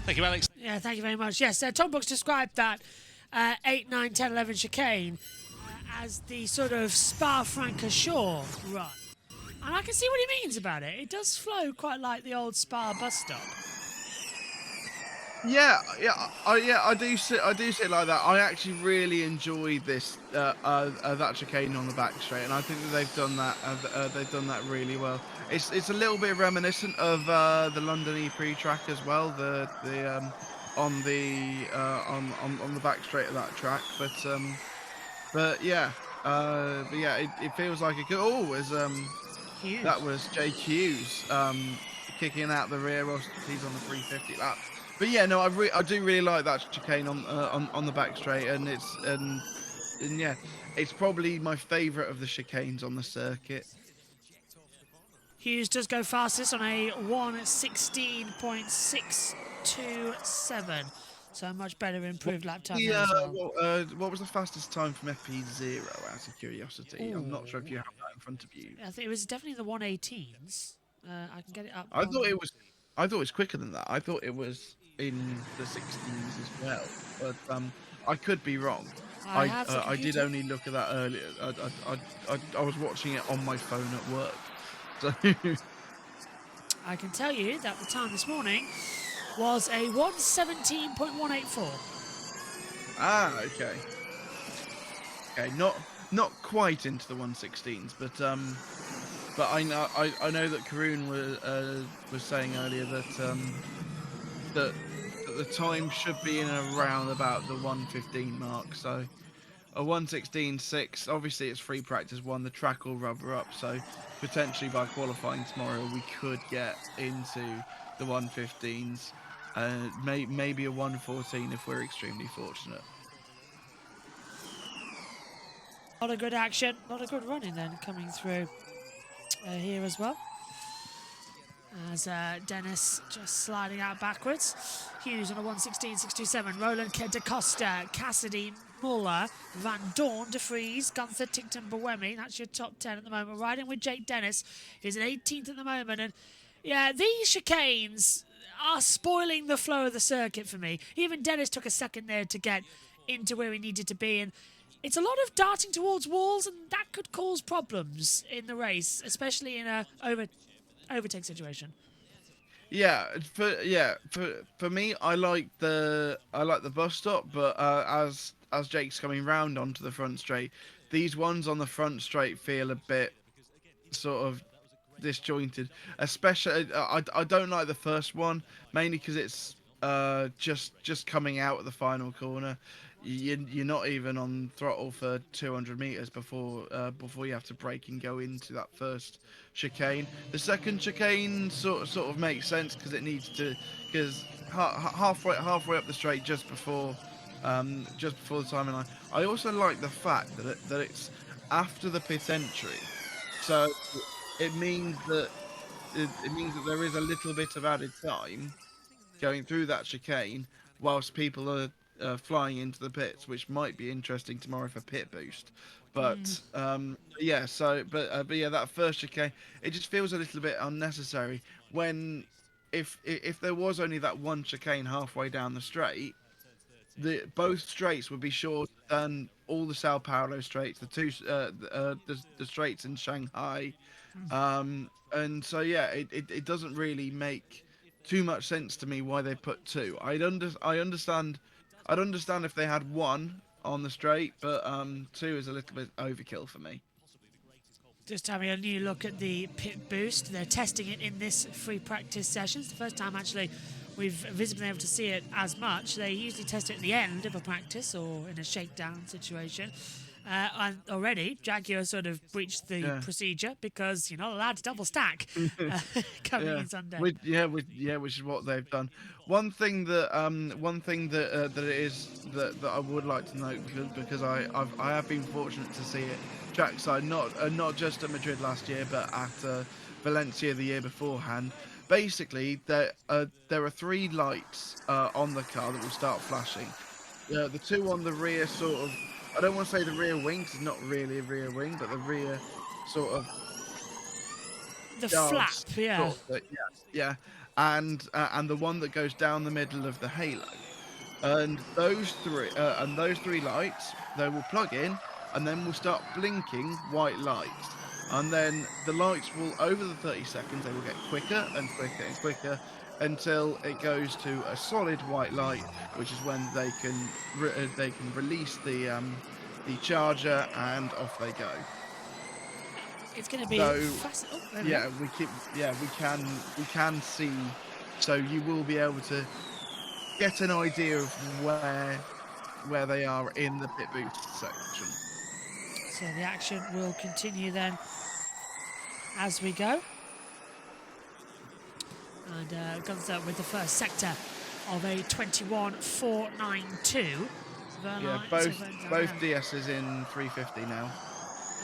Thank you, Alex. Yeah, thank you very much. Yes, Tom Brooks described that 8, 9, 10, 11 chicane as the sort of Spa-Francorchamps run. And I can see what he means about it. It does flow quite like the old Spa bus stop. I do see it like that. I actually really enjoyed this that chicane on the back straight, and I think that they've done that really well. It's a little bit reminiscent of the London E-Prix track as well. On the back straight of that track, but yeah, it feels like a good. Oh, as that was Jake Hughes kicking out the rear. He's on the 350 lap. But yeah, no, I do really like that chicane on the back straight, and yeah, it's probably my favourite of the chicanes on the circuit. Hughes does go fastest on a 1:16.627, so a much better improved lap time. Yeah, what was the fastest time from FP0? Out of curiosity, I'm not sure if you have that in front of you. I think it was definitely the 1:18s. I can get it up. I thought it was quicker than that. I thought it was in the 16s as well, but I could be wrong. I did only look at that earlier. I was watching it on my phone at work. So I can tell you that the time this morning was a 1:17.184. Ah, okay. Okay, not quite into the 1:16s, but I know that Karun was saying earlier that that the time should be in around about the 1:15 mark. So a 1:16.6. Obviously, it's free practice 1. The track will rubber up. So potentially by qualifying tomorrow, we could get into the 1:15s. Maybe a 1:14 if we're extremely fortunate. A lot of good action, a lot of good running then coming through here as well. as Dennis just sliding out backwards. Hughes on a 1:16.627. Roland DaCosta, Cassidy, Muller, Van Dorn, De Vries, Gunther, Tickton, Buemi. That's your top 10 at the moment. Riding with Jake Dennis, who's at 18th at the moment. And yeah, these chicanes are spoiling the flow of the circuit for me. Even Dennis took a second there to get into where he needed to be. And it's a lot of darting towards walls, and that could cause problems in the race, especially in a overtake situation. Yeah, for me, I like the bus stop, but as Jake's coming round onto the front straight, these ones on the front straight feel a bit sort of disjointed. Especially, I don't like the first one, mainly because it's just coming out at the final corner. You're not even on throttle for 200 meters before you have to brake and go into that first chicane. The second chicane sort of makes sense because it needs to, because halfway up the straight just before the timing line. I also like the fact that it's after the pit entry, so it means that there is a little bit of added time going through that chicane whilst people are flying into the pits, which might be interesting tomorrow for pit boost. But yeah, but yeah, that first chicane, it just feels a little bit unnecessary. When if there was only that one chicane halfway down the straight, both straights would be shorter than all the Sao Paulo straights, the straights in Shanghai, and so yeah, it doesn't really make too much sense to me why they put two. I'd understand if they had one on the straight, but two is a little bit overkill for me. Just having a new look at the pit boost. They're testing it in this free practice session. It's the first time actually we've visibly been able to see it as much. They usually test it at the end of a practice or in a shakedown situation. And already Jaguar sort of breached the procedure because you're not allowed to double stack coming in Sunday. Which is what they've done. One thing that I would like to note, because I have been fortunate to see it trackside, not just at Madrid last year, but at Valencia the year beforehand. Basically, there are three lights on the car that will start flashing. The two on the rear sort of, I don't want to say the rear wing, 'cause it's not really a rear wing, but the rear sort of... The flap, yeah. Sort of, yeah. And the one that goes down the middle of the halo. And those three lights, they will plug in, and then we'll start blinking white lights. And then the lights will, over the 30 seconds, they will get quicker and quicker and quicker until it goes to a solid white light, which is when they can release the charger and off they go. It's going to be fascinating. We can see. So you will be able to get an idea of where they are in the pit boost section. So the action will continue then as we go. And Gunther with the first sector of a 21.492. Yeah, both DS's in 350 now.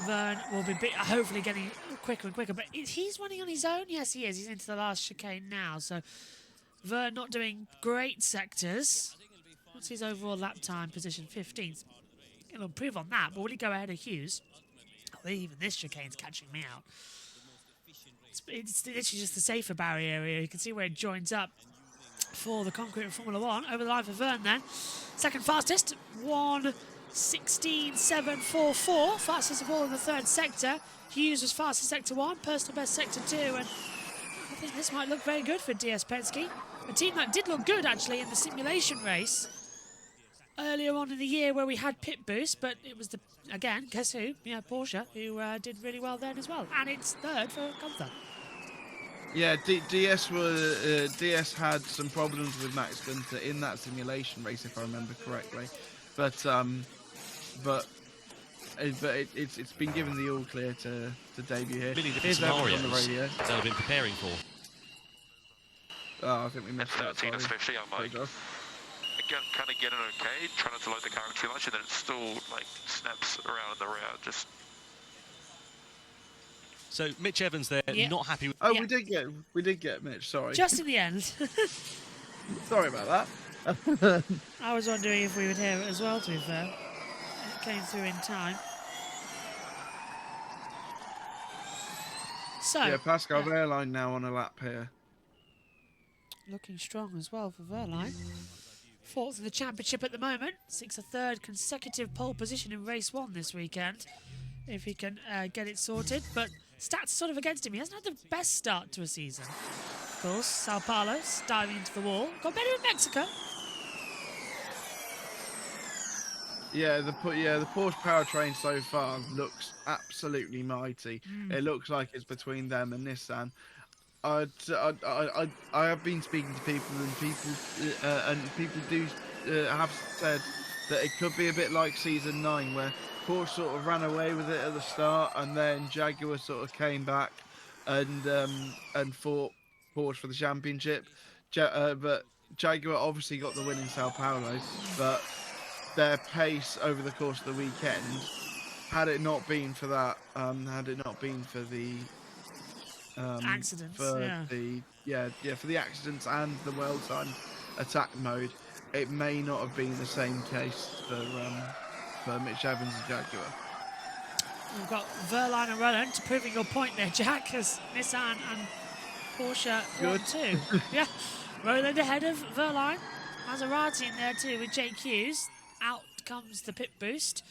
Vern will be hopefully getting quicker and quicker, but he's running on his own. Yes, he is. He's into the last chicane now. So Vern not doing great sectors. What's his overall lap time position? 15th. He'll improve on that, but will he go ahead of Hughes? Oh, even this chicane's catching me out. It's literally just the safer barrier area. You can see where it joins up for the concrete in Formula 1. Over the line for Vern then. Second fastest, 1:16.744. Fastest of all in the third sector. Hughes was fastest sector 1, personal best sector 2. And I think this might look very good for DS Penske. A team that did look good actually in the simulation race earlier on in the year where we had pit boost, but it was again, guess who? Yeah, Porsche, who did really well then as well. And it's third for Gunther. Yeah, DS had some problems with Max Gunther in that simulation race, if I remember correctly. But it's been given the all clear to debut here. Many different Here's scenarios on the radio. they'll have been preparing for. Oh, I think we missed that. F13 especially, I'm like, again, kind of getting okay, trying not to load the car too much, and then it still like snaps around in the rear. Just So Mitch Evans there, not happy with... Oh, we did get Mitch, sorry. Just in the end. Sorry about that. I was wondering if we would hear it as well, to be fair. It came through in time. So, yeah, Pascal Wehrlein now on a lap here. Looking strong as well for Wehrlein. Fourth in the championship at the moment. Seeks a third consecutive pole position in race 1 this weekend, if he can get it sorted. But stats are sort of against him. He hasn't had the best start to a season. Of course, Sao Paulo diving into the wall. Got better in Mexico. Yeah, the Porsche powertrain so far looks absolutely mighty. It looks like it's between them and Nissan. I have been speaking to people, and people do have said that it could be a bit like season 9, where Porsche sort of ran away with it at the start, and then Jaguar sort of came back and fought Porsche for the championship. But Jaguar obviously got the win in Sao Paulo, but their pace over the course of the weekend, had it not been for that, had it not been for the accidents, for the accidents and the well-timed attack mode, it may not have been the same case for Mitch Evans and Jaguar. We've got Wehrlein and Roland to proving your point there, Jack, as Nissan and Porsche 1-2. Yeah, Roland ahead of Wehrlein. Maserati in there too with JQs. Out comes the pit boost.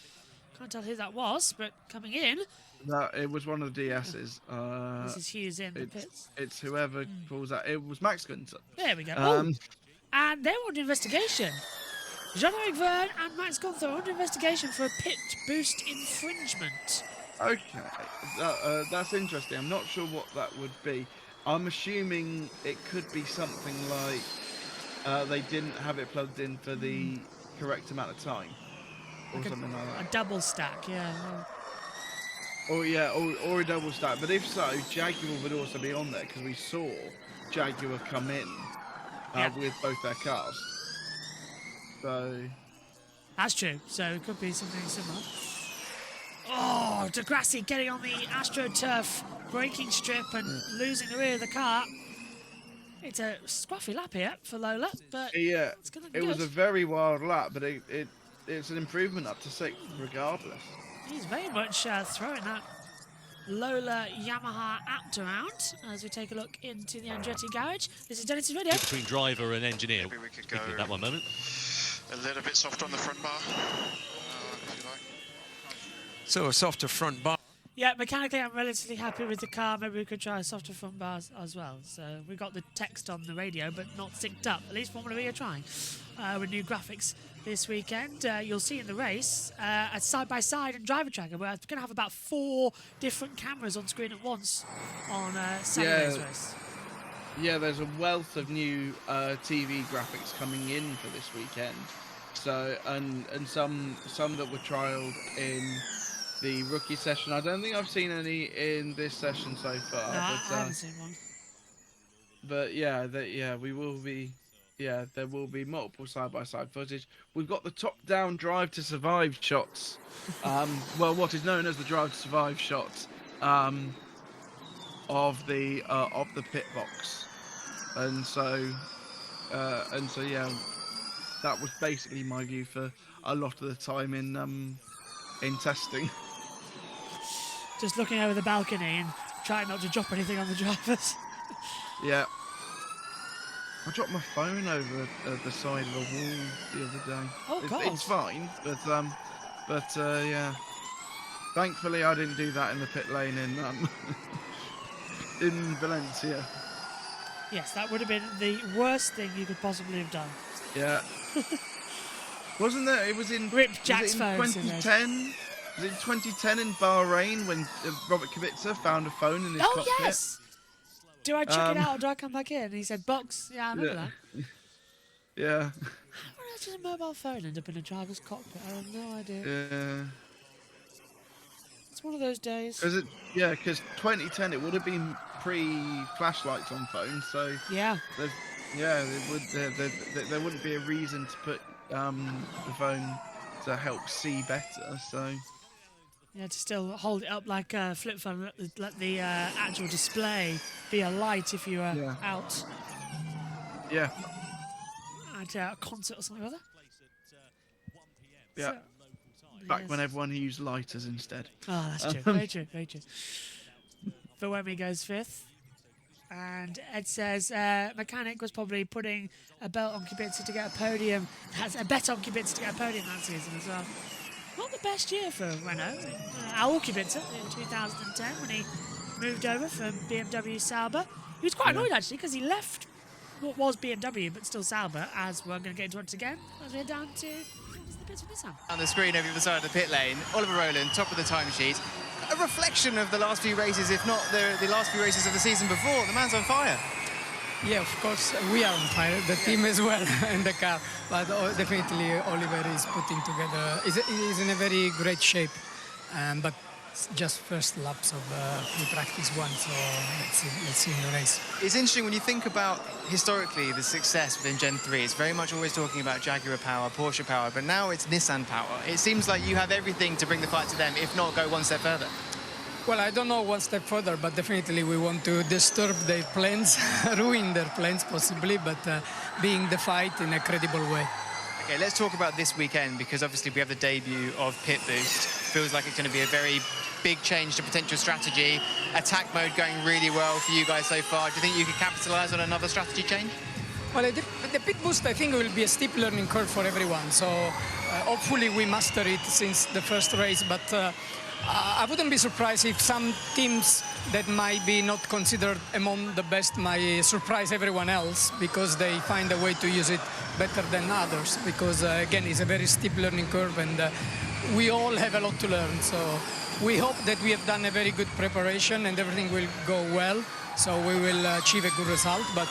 Can't tell who that was, but coming in. No, it was one of the DS's. This is Hughes in the pits. It's whoever pulls out. It was Max Gunther. There we go. And they're under investigation. Jean-Eric Verne and Max Gunther are under investigation for a pit boost infringement. Okay, that's interesting. I'm not sure what that would be. I'm assuming it could be something like they didn't have it plugged in for the correct amount of time, or like something like that. A double stack, yeah. Or a double stack. But if so, Jaguar would also be on there, because we saw Jaguar come in with both their cars. So that's true. So it could be something similar. Oh, Degrassi getting on the AstroTurf braking strip and losing the rear of the car. It's a scruffy lap here for Lola, but yeah, it's gonna be it was a very wild lap, but it's an improvement up to 6th regardless. He's very much throwing that Lola Yamaha apt around as we take a look into the Andretti garage. This is Dennis's radio. Between driver and engineer. Maybe we could go that one moment. a little bit softer on the front bar, if you like. So a softer front bar. Yeah, mechanically I'm relatively happy with the car. Maybe we could try softer front bars as well. So we got the text on the radio, but not synced up. At least Formula E are trying with new graphics this weekend. You'll see in the race a side-by-side and driver tracker. We're going to have about 4 different cameras on screen at once on Saturday's race. Yeah, there's a wealth of new TV graphics coming in for this weekend. So and some that were trialed in the rookie session. I don't think I've seen any in this session so far. No, I haven't seen one. But we will be. Yeah, there will be multiple side-by-side footage. We've got the top-down drive to survive shots. Well, what is known as the drive to survive shots of the pit box, and so yeah, that was basically my view for a lot of the time in testing. Just looking over the balcony and trying not to drop anything on the drivers. Yeah. I dropped my phone over the side of a wall the other day. Oh, God. It's fine, but yeah. Thankfully, I didn't do that in the pit lane in Valencia. Yes, that would have been the worst thing you could possibly have done. Yeah. Wasn't there? It was in. Rip Jack's in phone. 2010. Was it 2010 in Bahrain when Robert Kubica found a phone in his cockpit? Oh yes. Do I check it out or do I come back in? And he said, box. Yeah, I remember that. Yeah. How does a mobile phone end up in a driver's cockpit? I have no idea. Yeah. It's one of those days. Because 2010, it would have been pre-flashlights on phones, so... Yeah. There wouldn't be a reason to put the phone to help see better, so... Yeah, to still hold it up like a flip phone, let the actual display be a light if you were out. Yeah. At a concert or something or other. Yeah. So, Back yes. when everyone used lighters instead. Oh, that's true. Very true. Very true. Fawemi goes 5th. And Ed says Mechanic was probably putting a belt on Kubica to get a podium. Has a bet on Kubica to get a podium that season as well. Not the best year for Renault. Raul Kubica in 2010 when he moved over from BMW Sauber. He was quite annoyed actually because he left what was BMW but still Sauber, as we're going to get into it again. As we're down to the bits of Nissan. On the screen over the side of the pit lane, Oliver Rowland, top of the timesheet. A reflection of the last few races, if not the last few races of the season before. The man's on fire. Yeah, of course, we are on fire, the team as well, and the car. But definitely Oliver is putting together, is in a very great shape. But just first laps of pre-practice one, so let's see in the race. It's interesting when you think about, historically, the success within Gen 3. It's very much always talking about Jaguar power, Porsche power, but now it's Nissan power. It seems like you have everything to bring the fight to them, if not go one step further. Well, I don't know one step further, but definitely we want to disturb their plans, ruin their plans possibly, but being the fight in a credible way. Okay, let's talk about this weekend, because obviously we have the debut of Pit Boost. Feels like it's going to be a very big change to potential strategy. Attack mode going really well for you guys so far. Do you think you could capitalise on another strategy change? Well, the Pit Boost, I think, will be a steep learning curve for everyone. So hopefully we master it since the first race, but I wouldn't be surprised if some teams that might be not considered among the best might surprise everyone else because they find a way to use it better than others. Because again, it's a very steep learning curve, and we all have a lot to learn. So we hope that we have done a very good preparation and everything will go well. So we will achieve a good result, but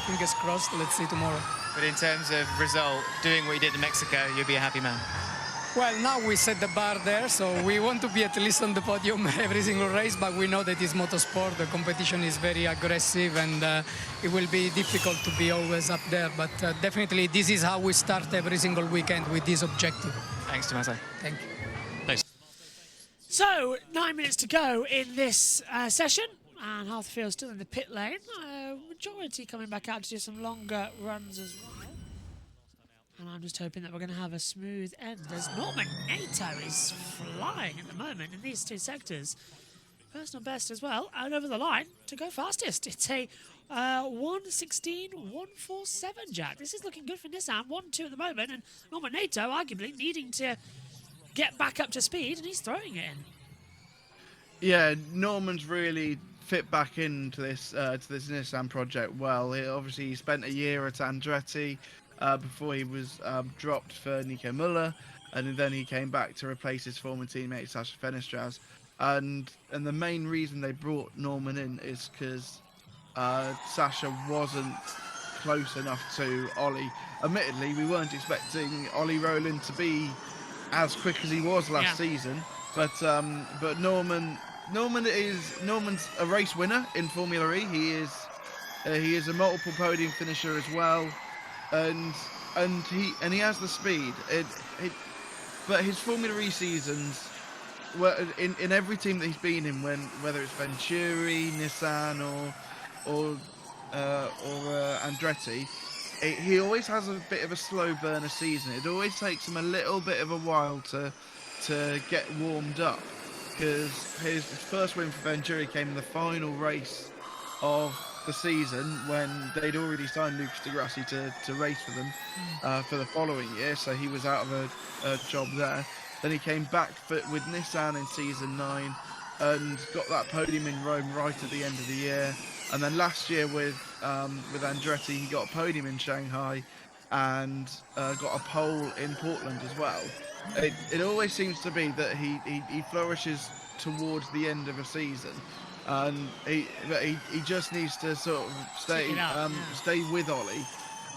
fingers crossed, let's see tomorrow. But in terms of result, doing what you did in Mexico, you'll be a happy man. Well, now we set the bar there, so we want to be at least on the podium every single race, but we know that it's motorsport, the competition is very aggressive, and it will be difficult to be always up there, but definitely this is how we start every single weekend, with this objective. Thanks, Tommaso. Thank you. Thanks. So, 9 minutes to go in this session, and half the field still in the pit lane. Majority coming back out to do some longer runs as well. And I'm just hoping that we're going to have a smooth end, as Norman Nato is flying at the moment in these two sectors. Personal best as well, out over the line to go fastest. It's a 1:16.147, Jack. This is looking good for Nissan. 1-2 at the moment, and Norman Nato arguably needing to get back up to speed, and he's throwing it in. Yeah, Norman's really fit back into this Nissan project well. He spent a year at Andretti before he was dropped for Nico Müller, and then he came back to replace his former teammate Sasha Fenestras. And the main reason they brought Norman in is because Sasha wasn't close enough to Ollie. Admittedly, we weren't expecting Ollie Rowland to be as quick as he was last season, but Norman's a race winner in Formula E. He is a multiple podium finisher as well, and he has the speed. But his Formula E seasons, in every team that he's been in, whether it's Venturi, Nissan, or Andretti, he always has a bit of a slow burner season. It always takes him a little bit of a while to get warmed up, because his first win for Venturi came in the final race of the season when they'd already signed Lucas Di Grassi to race for them for the following year, so he was out of a job there. Then he came back with Nissan in season 9 and got that podium in Rome right at the end of the year. And then last year with Andretti, he got a podium in Shanghai and got a pole in Portland as well. It always seems to be that he flourishes towards the end of a season, and he just needs to sort of stay with Ollie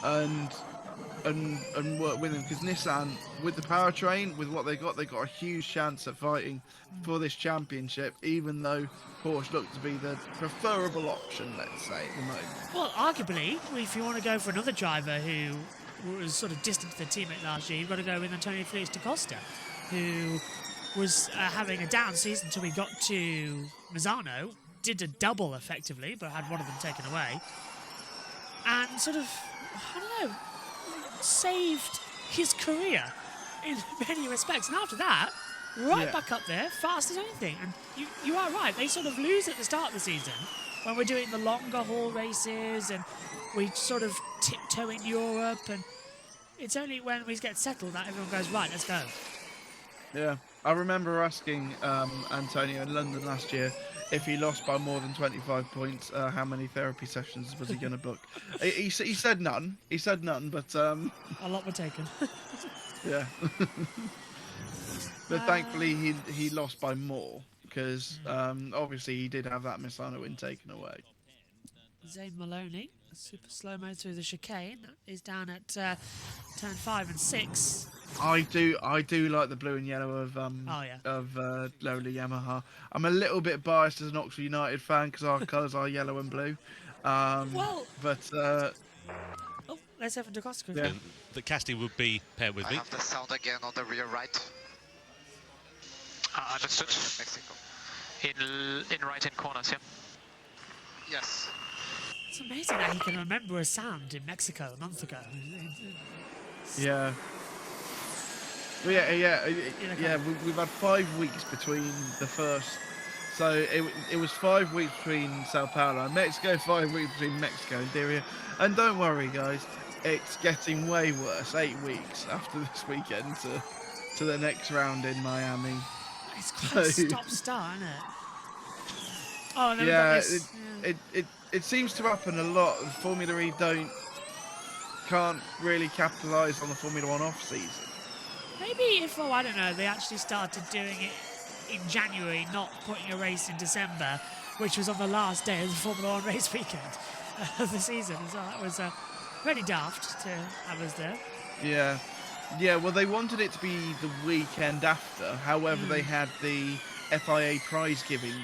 and work with him, because Nissan, with the powertrain, with what they got a huge chance at fighting for this championship, even though Porsche looked to be the preferable option, let's say, at the moment. Well, arguably, if you want to go for another driver who was sort of distant to the teammate last year, you've got to go with Antonio Felix da Costa, who was having a down season until we got to Misano. Did a double effectively, but had one of them taken away. And sort of, I don't know, saved his career in many respects. And after that, right back up there, fast as anything. And you are right, they sort of lose at the start of the season when we're doing the longer haul races and we sort of tiptoe in Europe, and it's only when we get settled that everyone goes, right, let's go. Yeah, I remember asking Antonio in London last year if he lost by more than 25 points, how many therapy sessions was he going to book? He said none. He said none, but... A lot were taken. Yeah. But thankfully he lost by more, because obviously he did have that Misano win taken away. Zane Maloney, super slow-mo through the chicane, is down at turn 5 and 6. I do like the blue and yellow of Lowly Yamaha. I'm a little bit biased as an Oxford United fan because our colours are yellow and blue. Let's have a DeCosta. Yeah. The casting would be paired with I me. have the sound again on the rear right. Understood. Mexico. In right-hand corners, yeah. Yes. It's amazing that he can remember a sound in Mexico a month ago. Yeah. Well, yeah. We've had 5 weeks between the first. So it was 5 weeks between Sao Paulo and Mexico, 5 weeks between Mexico and Diria. And don't worry, guys, it's getting way worse. 8 weeks after this weekend to the next round in Miami. It's quite stop-start, isn't it? Oh, and then yeah, we've got this, it seems to happen a lot. Formula E can't really capitalise on the Formula 1 off-season. Maybe if, I don't know, they actually started doing it in January, not putting a race in December, which was on the last day of the Formula 1 race weekend of the season. So that was pretty daft to have us there. Yeah. Yeah, well, they wanted it to be the weekend after. However, they had the FIA prize-giving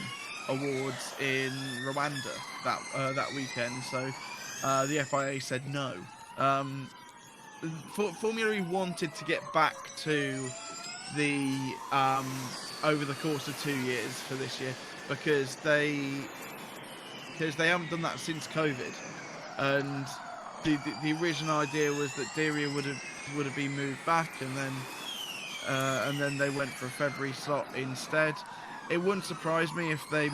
awards in Rwanda that weekend, so the FIA said no. Formula E wanted to get back to the over the course of 2 years for this year because they haven't done that since COVID, and the original idea was that Diria would have been moved back, and then they went for a February slot instead. It wouldn't surprise me if they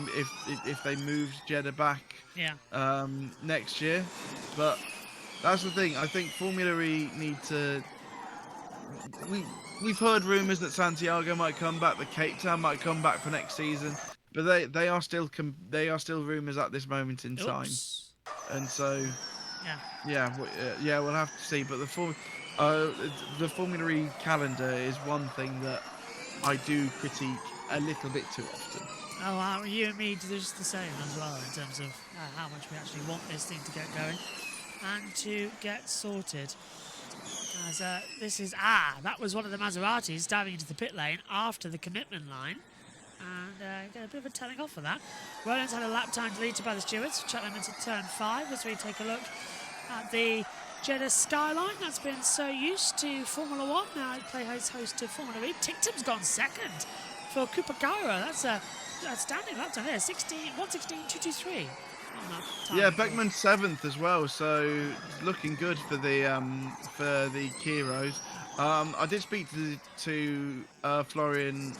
moved Jeddah back next year, but that's the thing. I think Formula E need to. We've heard rumours that Santiago might come back, that Cape Town might come back for next season, but they are still rumours at this moment in time, and so we'll have to see. But the Formula E calendar is one thing that I do critique a little bit too often. Oh, you and me do just the same as well in terms of how much we actually want this thing to get going and to get sorted. As this is that was one of the Maseratis diving into the pit lane after the commitment line, and get a bit of a telling off for that. Roland's had a lap time deleted by the stewards. Chuck them into turn 5 as we take a look at the Jeddah skyline that's been so used to Formula 1. Now it play host to Formula E. Tictum's gone second for Kupagara. That's a outstanding lap time there. 1:16.223. Yeah, Beckman 7th as well, so looking good for the Kiros. I did speak to Florian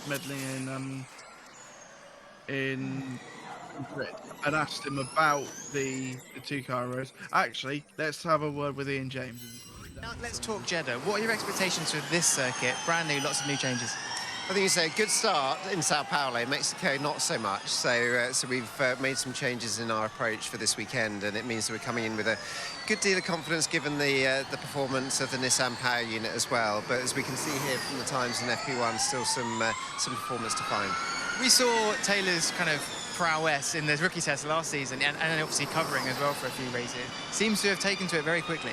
Medley in Madrid and asked him about the two Kiros. Actually, let's have a word with Ian James. Now let's talk Jeddah. What are your expectations for this circuit? Brand new, lots of new changes. I think it's a good start in Sao Paulo. Mexico, not so much. So we've made some changes in our approach for this weekend, and it means that we're coming in with a good deal of confidence given the performance of the Nissan Power unit as well. But as we can see here from the times in FP1, still some performance to find. We saw Taylor's kind of prowess in the rookie test last season, and obviously covering as well for a few races. Seems to have taken to it very quickly.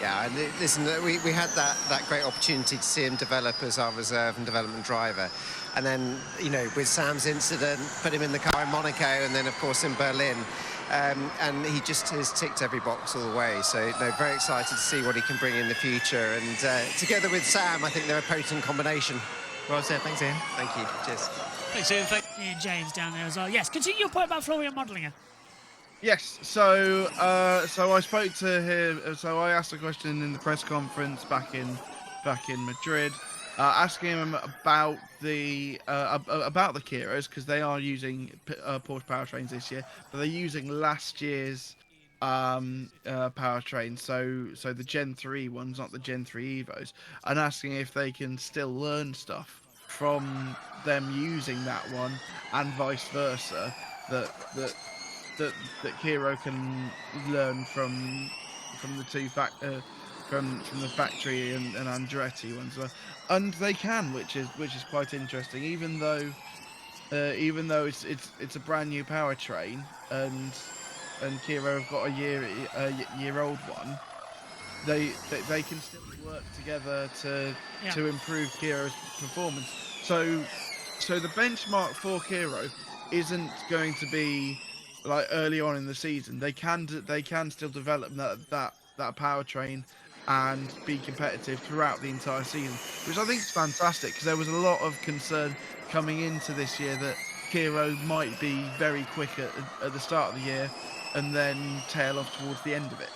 Yeah, and listen, we had that great opportunity to see him develop as our reserve and development driver. And then, you know, with Sam's incident, put him in the car in Monaco and then, of course, in Berlin. And he just has ticked every box all the way. So, no, very excited to see what he can bring in the future. And together with Sam, I think they're a potent combination. Well said. Thanks, Ian. Thank you. Cheers. Thanks, Ian. Ian James down there as well. Yes, continue your point about Florian Modlinger. Yes, so I spoke to him. So I asked a question in the press conference back in Madrid, asking him about the Kiros, because they are using Porsche powertrains this year, but they're using last year's powertrain. So the Gen 3 ones, not the Gen 3 Evos, and asking if they can still learn stuff from them using that one, and vice versa. That Kiro can learn from the two from the factory and Andretti ones, and they can, which is quite interesting. Even though it's a brand new powertrain, and Kiro have got a year old one, they can still work together to improve Kiro's performance. So the benchmark for Kiro isn't going to be like early on in the season. They can still develop that powertrain and be competitive throughout the entire season, which I think is fantastic, because there was a lot of concern coming into this year that Kiro might be very quick at the start of the year and then tail off towards the end of it.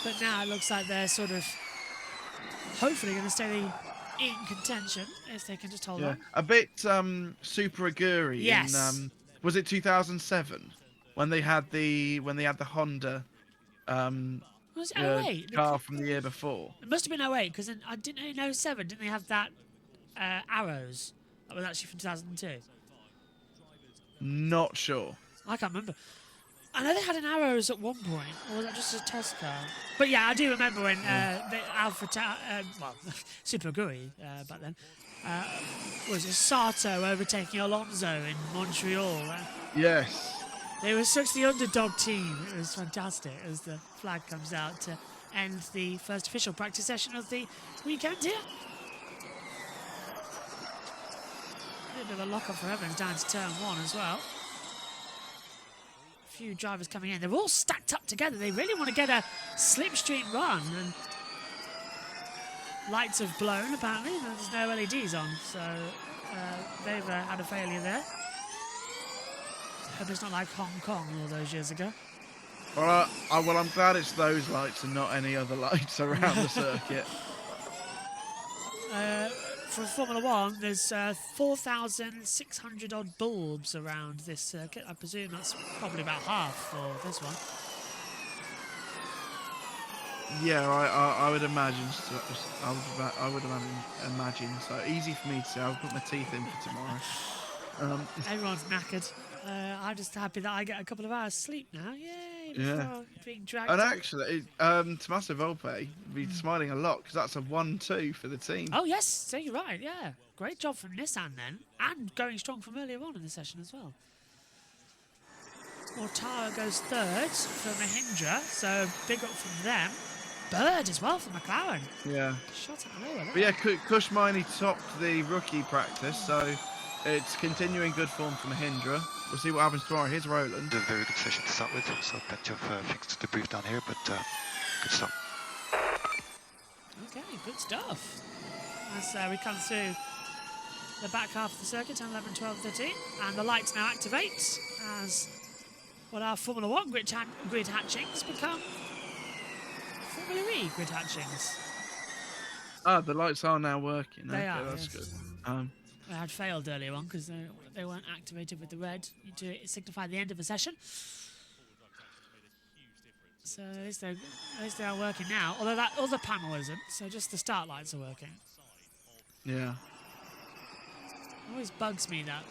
But now it looks like they're sort of hopefully going to stay in contention if they can just hold on. A bit Super Aguri. Yes. In, was it 2007 when they had the Honda Was it 08? car from the year before? It must have been 08, because in 07, didn't they have that Arrows? That was actually from 2002. Not sure. I can't remember. I know they had an Arrows at one point, or was that just a test car? But yeah, I do remember when Super Aguri back then, was it Sato overtaking Alonso in Montreal? Yes. They were such the underdog team. It was fantastic as the flag comes out to end the first official practice session of the weekend here. A little bit of a lock-up for Evans down to turn 1 as well. A few drivers coming in. They're all stacked up together. They really want to get a slipstream run. And lights have blown, apparently. There's no LEDs on, so they've had a failure there. Hope it's not like Hong Kong all those years ago. Well, I'm glad it's those lights and not any other lights around the circuit. For Formula 1, there's 4,600 odd bulbs around this circuit. I presume that's probably about half for this one. Yeah, I would imagine. I would imagine. So easy for me to say. I'll put my teeth in for tomorrow. Everyone's knackered. I'm just happy that I get a couple of hours sleep now. Yay! Yeah. Being dragged. And actually, Tommaso Volpe will be smiling a lot, because that's a 1-2 for the team. Oh yes, so you're right. Yeah, great job from Nissan then, and going strong from earlier on in the session as well. Mortara goes third for Mahindra, so big up from them. Bird as well for McLaren. Yeah. Shot out lower there. But yeah, Kushmini topped the rookie practice, so it's continuing good form for Mahindra. We'll see what happens tomorrow. Here's Roland. A very good session to start with, so plenty of things to debrief down here, but good stuff. Okay, good stuff. As we come through the back half of the circuit, 10, 11, 12, 13, and the lights now activate as what our Formula 1 grid hatchings become Formula E grid hatchings. Ah, the lights are now working. They are, that's yes. good. They had failed earlier on because they weren't activated with the red to signify the end of the session. So at least they are working now, although that other panel isn't, so just the start lights are working. Yeah. It always bugs me that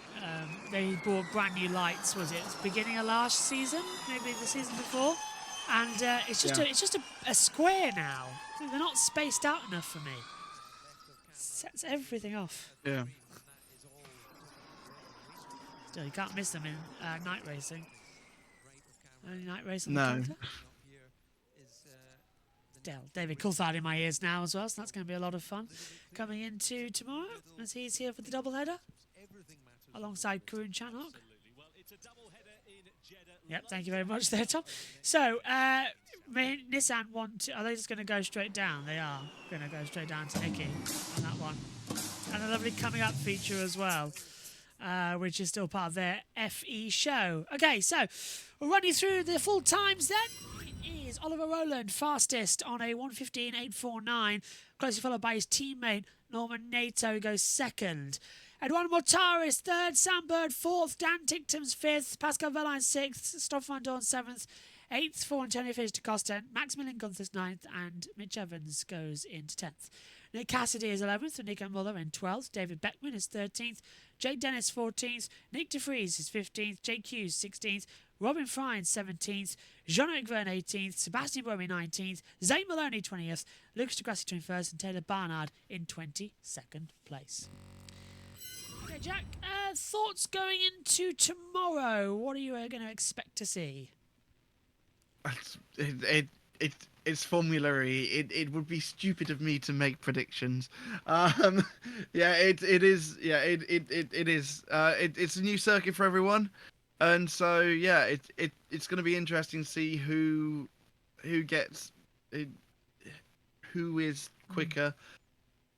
they bought brand new lights, was it beginning of last season, maybe the season before? And it's just a square now. They're not spaced out enough for me. Sets everything off. Yeah. Still, you can't miss them in night racing. Only night racing. No. David Coulthard in my ears now as well, so that's going to be a lot of fun. Coming into tomorrow, as he's here for the doubleheader, alongside Karun Chanhok. Yep, thank you very much there, Tom. So, Nissan are they just going to go straight down? They are going to go straight down to Nicky on that one. and a lovely coming up feature as well, which is still part of their FE show. Okay, so we'll run you through the full times then. It is Oliver Rowland fastest on a 1:15.849, closely followed by his teammate Norman Nato, who goes second. Eduardo Mortara is third, Sam Bird fourth, Dan Ticktum's fifth, Pascal Verline sixth, Stoff Van Dorn seventh, eighth for Antonio Fish to Costa, Maximilian Gunther's ninth, and Mitch Evans goes into 10th. Nick Cassidy is 11th, and Nico Muller in 12th. David Beckman is 13th. Jake Dennis 14th. Nick DeFries is 15th. Jake Hughes 16th. Robin Fry 17th. Jean-Eric Verne 18th. Sebastian Bromley 19th. Zane Maloney 20th. Lucas Degrassi 21st. And Taylor Barnard in 22nd place. Okay, Jack, thoughts going into tomorrow? What are you going to expect to see? It's Formula E. It would be stupid of me to make predictions. It is. It's a new circuit for everyone, and so it's going to be interesting to see who is quicker.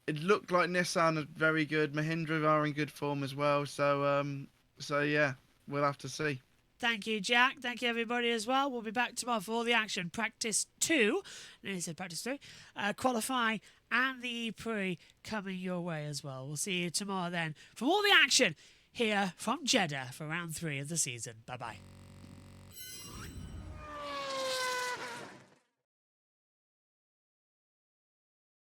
It looked like Nissan are very good. Mahindra are in good form as well. So we'll have to see. Thank you, Jack. Thank you, everybody, as well. We'll be back tomorrow for all the action. Practice 2, no, he said practice 3, qualify, and the Prix coming your way as well. We'll see you tomorrow then from all the action here from Jeddah for round 3 of the season. Bye-bye.